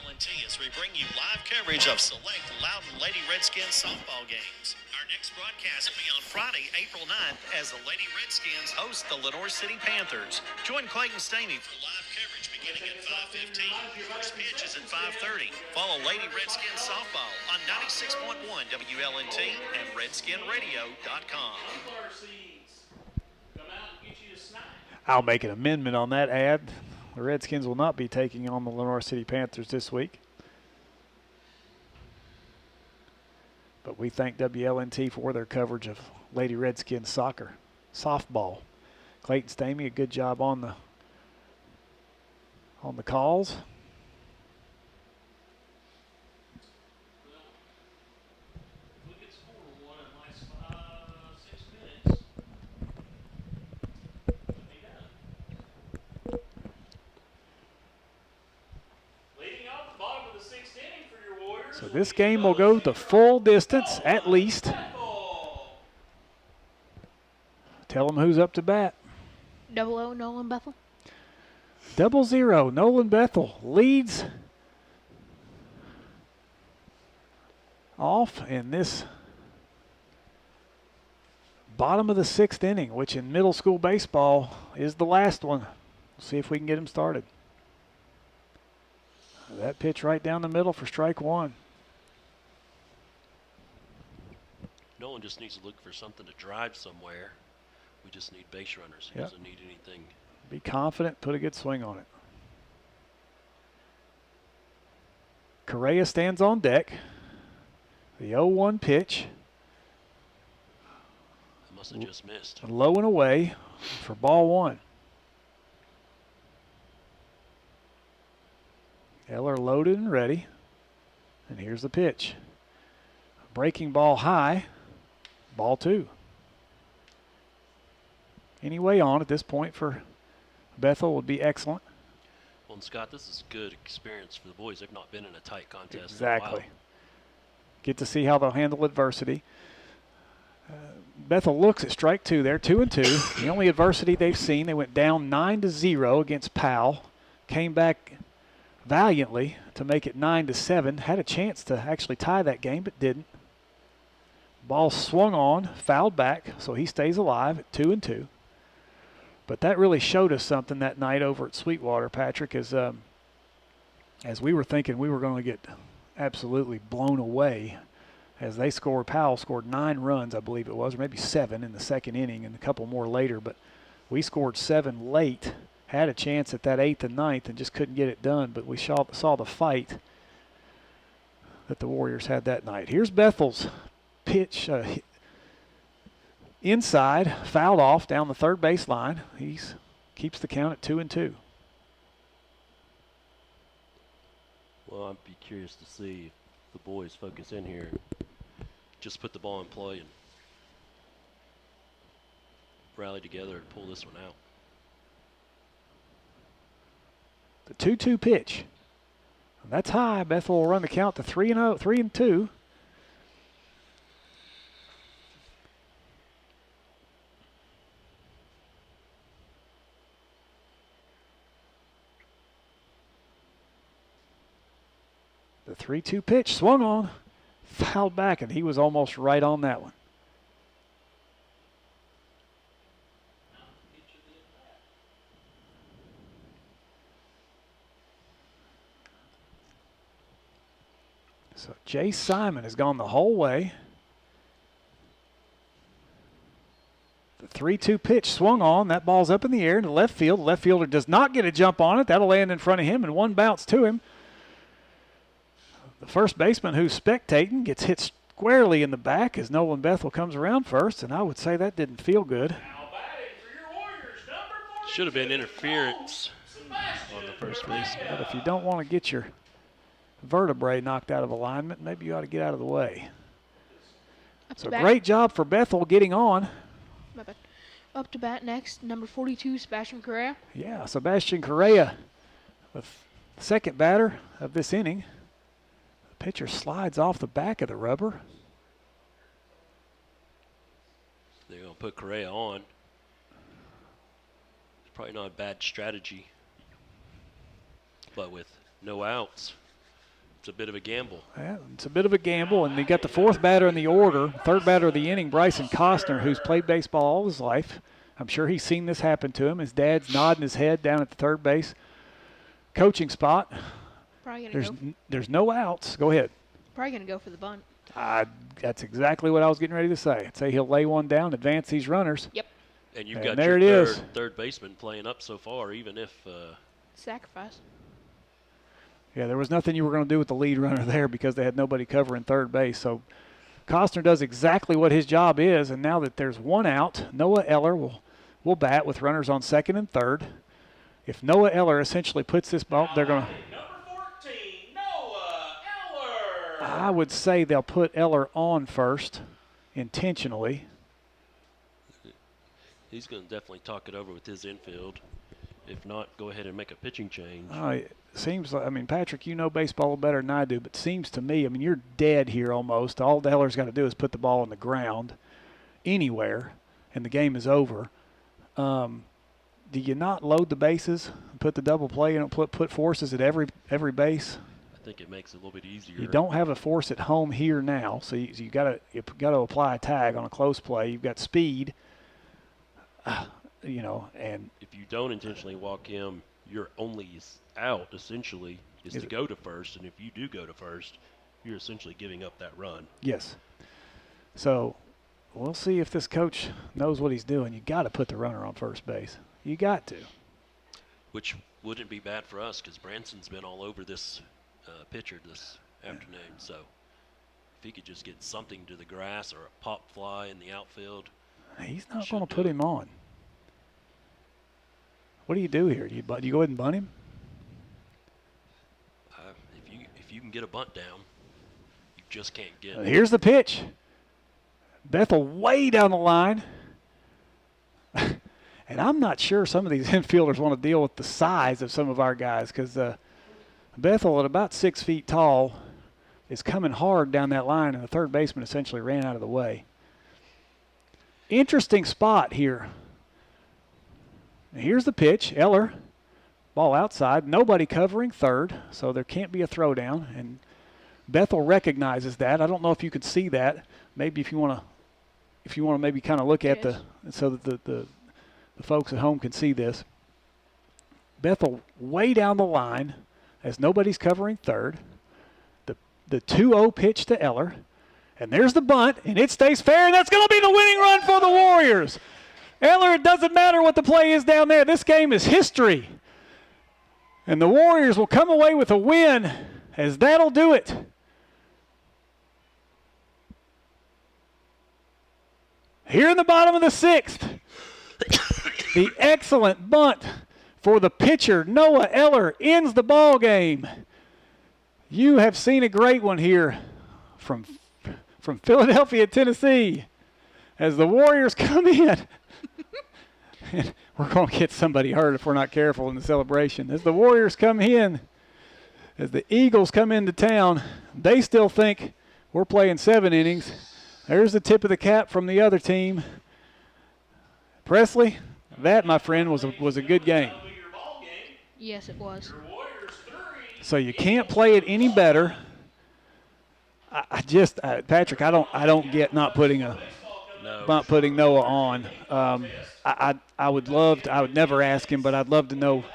WLNT as we bring you live coverage of select Loudon Lady Redskins softball games. Our next broadcast will be on Friday, April 9th, as the Lady Redskins host the Lenore City Panthers. Join Clayton Stamey for live coverage beginning at 5:15. First pitch is at 5:30. Follow Lady Redskins softball on 96.1 WLNT and RedskinRadio.com. I'll make an amendment on that ad. The Redskins will not be taking on the Lenore City Panthers this week. But we thank WLNT for their coverage of Lady Redskins soccer, softball. Clayton Stamey, a good job on the calls. So this game will go the full distance at least. Tell them who's up to bat. 00 Nolan Bethel. 00 Nolan Bethel leads off in this bottom of the 6th inning, which in middle school baseball is the last one. We'll see if we can get him started. That pitch right down the middle for strike one. Nolan just needs to look for something to drive somewhere. We just need base runners. He doesn't need anything. Be confident, put a good swing on it. Correa stands on deck. The 0-1 pitch. I must have just missed. Low and away for ball one. Eller loaded and ready. And here's the pitch. Breaking ball high. Ball two. Any way on at this point for Bethel would be excellent. Well, and Scott, this is good experience for the boys. They've not been in a tight contest Exactly. in a while. Get to see how they'll handle adversity. Bethel looks at strike two there, 2-2. The only adversity they've seen, they went down 9-0 against Powell. Came back valiantly to make it 9-7. Had a chance to actually tie that game, but didn't. Ball swung on, fouled back, so he stays alive at 2-2. But that really showed us something that night over at Sweetwater, Patrick, as we were thinking we were going to get absolutely blown away as they scored. Powell scored 9 runs, I believe it was, or maybe 7 in the 2nd inning and a couple more later. But we scored 7 late, had a chance at that 8th and 9th and just couldn't get it done. But we saw the fight that the Warriors had that night. Here's Bethel's pitch. Inside, fouled off down the third base line. He keeps the count at 2-2. Well, I'd be curious to see if the boys focus in here. Just put the ball in play and rally together and pull this one out. The 2-2 pitch. That's high. Bethel will run the count to 3-2. The 3-2 pitch swung on, fouled back, and he was almost right on that one. So Jay Simon has gone the whole way. The 3-2 pitch swung on. That ball's up in the air into left field. The left fielder does not get a jump on it. That'll land in front of him, and one bounce to him. The first baseman who's spectating gets hit squarely in the back as Nolan Bethel comes around first, and I would say that didn't feel good. Should have been interference on the first baseman. But if you don't want to get your vertebrae knocked out of alignment, maybe you ought to get out of the way. So great job for Bethel getting on. My bad. Up to bat next, number 42, Sebastian Correa. Yeah, Sebastian Correa, the second batter of this inning. The pitcher slides off the back of the rubber. They're going to put Correa on. It's probably not a bad strategy. But with no outs, it's a bit of a gamble. Yeah, it's a bit of a gamble, and you got the fourth batter in the order, third batter of the inning, Bryson Costner, who's played baseball all his life. I'm sure he's seen this happen to him. His dad's nodding his head down at the third base coaching spot. There's no outs. Go ahead. Probably going to go for the bunt. That's exactly what I was getting ready to say. I'd say he'll lay one down, advance these runners. Yep. And you've got there your it is. third baseman playing up so far, even if Sacrifice. Yeah, there was nothing you were going to do with the lead runner there because they had nobody covering third base. So Costner does exactly what his job is, and now that there's one out, Noah Eller will bat with runners on second and third. If Noah Eller essentially puts this ball, they're going to... Number 14, Noah Eller. I would say they'll put Eller on first intentionally. he's going to definitely talk it over with his infield. If not, go ahead and make a pitching change. It seems like, I mean, Patrick, you know baseball better than I do, but seems to me, I mean, you're dead here almost. All Eller's got to do is put the ball on the ground anywhere, and the game is over. Do you not load the bases, put the double play, and put forces at every base? I think it makes it a little bit easier. You don't have a force at home here now, so you got to apply a tag on a close play. You've got speed, and if you don't intentionally walk him, your only out essentially is to go to first, and if you do go to first, you're essentially giving up that run. Yes. So we'll see if this coach knows what he's doing. You got to put the runner on first base. You got to. Which wouldn't be bad for us because Branson's been all over this pitcher this afternoon. So if he could just get something to the grass or a pop fly in the outfield. He's not going to put him on. What do you do here? Do you go ahead and bunt him? If you can get a bunt down, you just can't get it. Here's the pitch. Bethel way down the line. And I'm not sure some of these infielders want to deal with the size of some of our guys because Bethel at about 6 feet tall is coming hard down that line, and the third baseman essentially ran out of the way. Interesting spot here. Here's the pitch. Eller, ball outside. Nobody covering third, so there can't be a throwdown. And Bethel recognizes that. I don't know if you could see that. Maybe if you want to maybe kind of look at so that the folks at home can see this. Bethel way down the line as nobody's covering third. The 2-0 pitch to Eller. And there's the bunt, and it stays fair, and that's going to be the winning run for the Warriors. Eller, it doesn't matter what the play is down there. This game is history. And the Warriors will come away with a win, as that'll do it. Here in the bottom of the sixth, the excellent bunt for the pitcher, Noah Eller, ends the ball game. You have seen a great one here from Philadelphia, Tennessee, as the Warriors come in. And we're going to get somebody hurt if we're not careful in the celebration. As the Warriors come in, as the Eagles come into town, they still think we're playing 7 innings. There's the tip of the cap from the other team. Presley, that, my friend, was a good game. Yes, it was. So you can't play it any better. Patrick, I don't get not putting Noah on. I would never ask him, but I'd love to know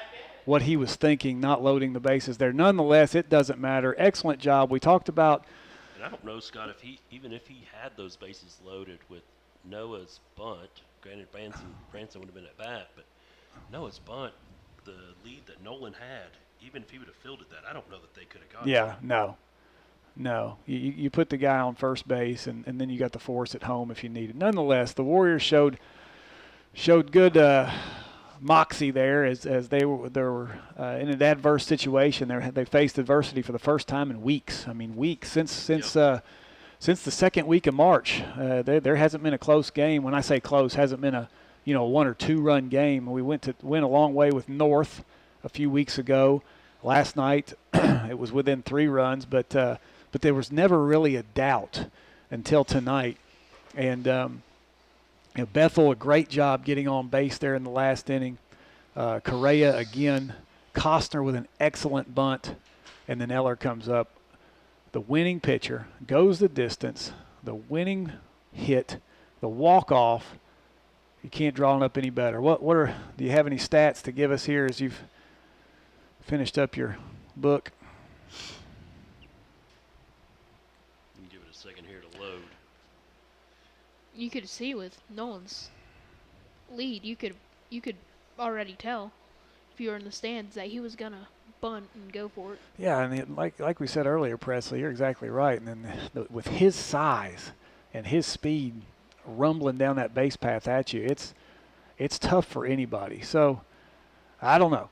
what he was thinking, not loading the bases there. Nonetheless, it doesn't matter. Excellent job. We talked about. And I don't know, Scott, even if he had those bases loaded with Noah's bunt, granted Branson would have been at bat, but Noah's bunt, the lead that Nolan had, even if he would have fielded that, I don't know that they could have gotten it. Yeah, no. You put the guy on first base, and then you got the force at home if you need it. Nonetheless, the Warriors showed good moxie there as they were in an adverse situation. They faced adversity for the first time in weeks. I mean, weeks since the second week of March. There hasn't been a close game. When I say close, hasn't been a 1 or 2 run game. We went a long way with North a few weeks ago. Last night it was within 3 runs, but there was never really a doubt until tonight. And Bethel, a great job getting on base there in the last inning. Correa again. Costner with an excellent bunt. And then Eller comes up. The winning pitcher goes the distance. The winning hit. The walk-off. You can't draw it up any better. Do you have any stats to give us here as you've finished up your book? Give it a second here to load. You could see with Nolan's lead, you could already tell if you were in the stands that he was gonna bunt and go for it. Yeah, and like we said earlier, Presley, you're exactly right. And then with his size and his speed rumbling down that base path at you, it's tough for anybody. So I don't know.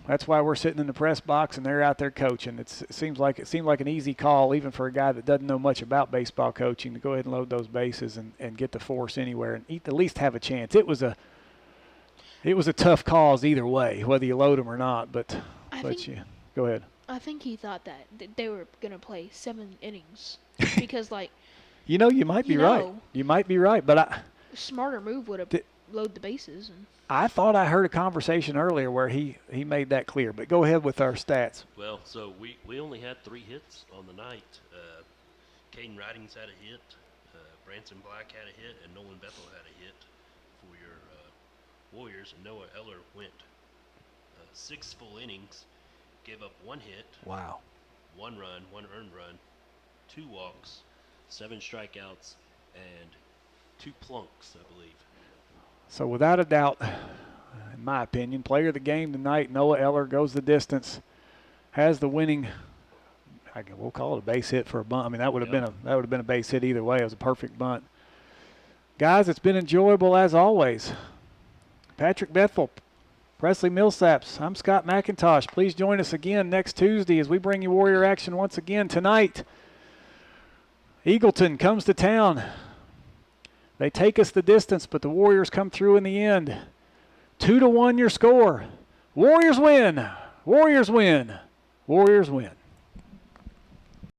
That's why we're sitting in the press box and they're out there coaching. It seemed like an easy call, even for a guy that doesn't know much about baseball coaching, to go ahead and load those bases and get the force anywhere and at least have a chance. It was a tough cause either way, whether you load them or not. But go ahead. I think he thought that they were gonna play 7 innings because, like. You might be right. You might be right, but smarter move would have load the bases. And I thought I heard a conversation earlier where he made that clear. But go ahead with our stats. Well, so we only had 3 hits on the night. Caden Ridings had a hit, Branson Black had a hit, and Nolan Bethel had a hit for your Warriors. And Noah Eller went 6 full innings, gave up 1 hit, Wow. 1 run, 1 earned run, 2 walks, 7 strikeouts, and 2 plunks, I believe. So without a doubt, in my opinion, player of the game tonight, Noah Eller goes the distance, has the winning. We'll call it a base hit for a bunt. I mean, that would have been a base hit either way. It was a perfect bunt. Guys, it's been enjoyable as always. Patrick Bethel, Presley Millsaps, I'm Scott McIntosh. Please join us again next Tuesday as we bring you Warrior action once again. Tonight, Eagleton comes to town. They take us the distance, but the Warriors come through in the end. 2-1 your score. Warriors win. Warriors win. Warriors win.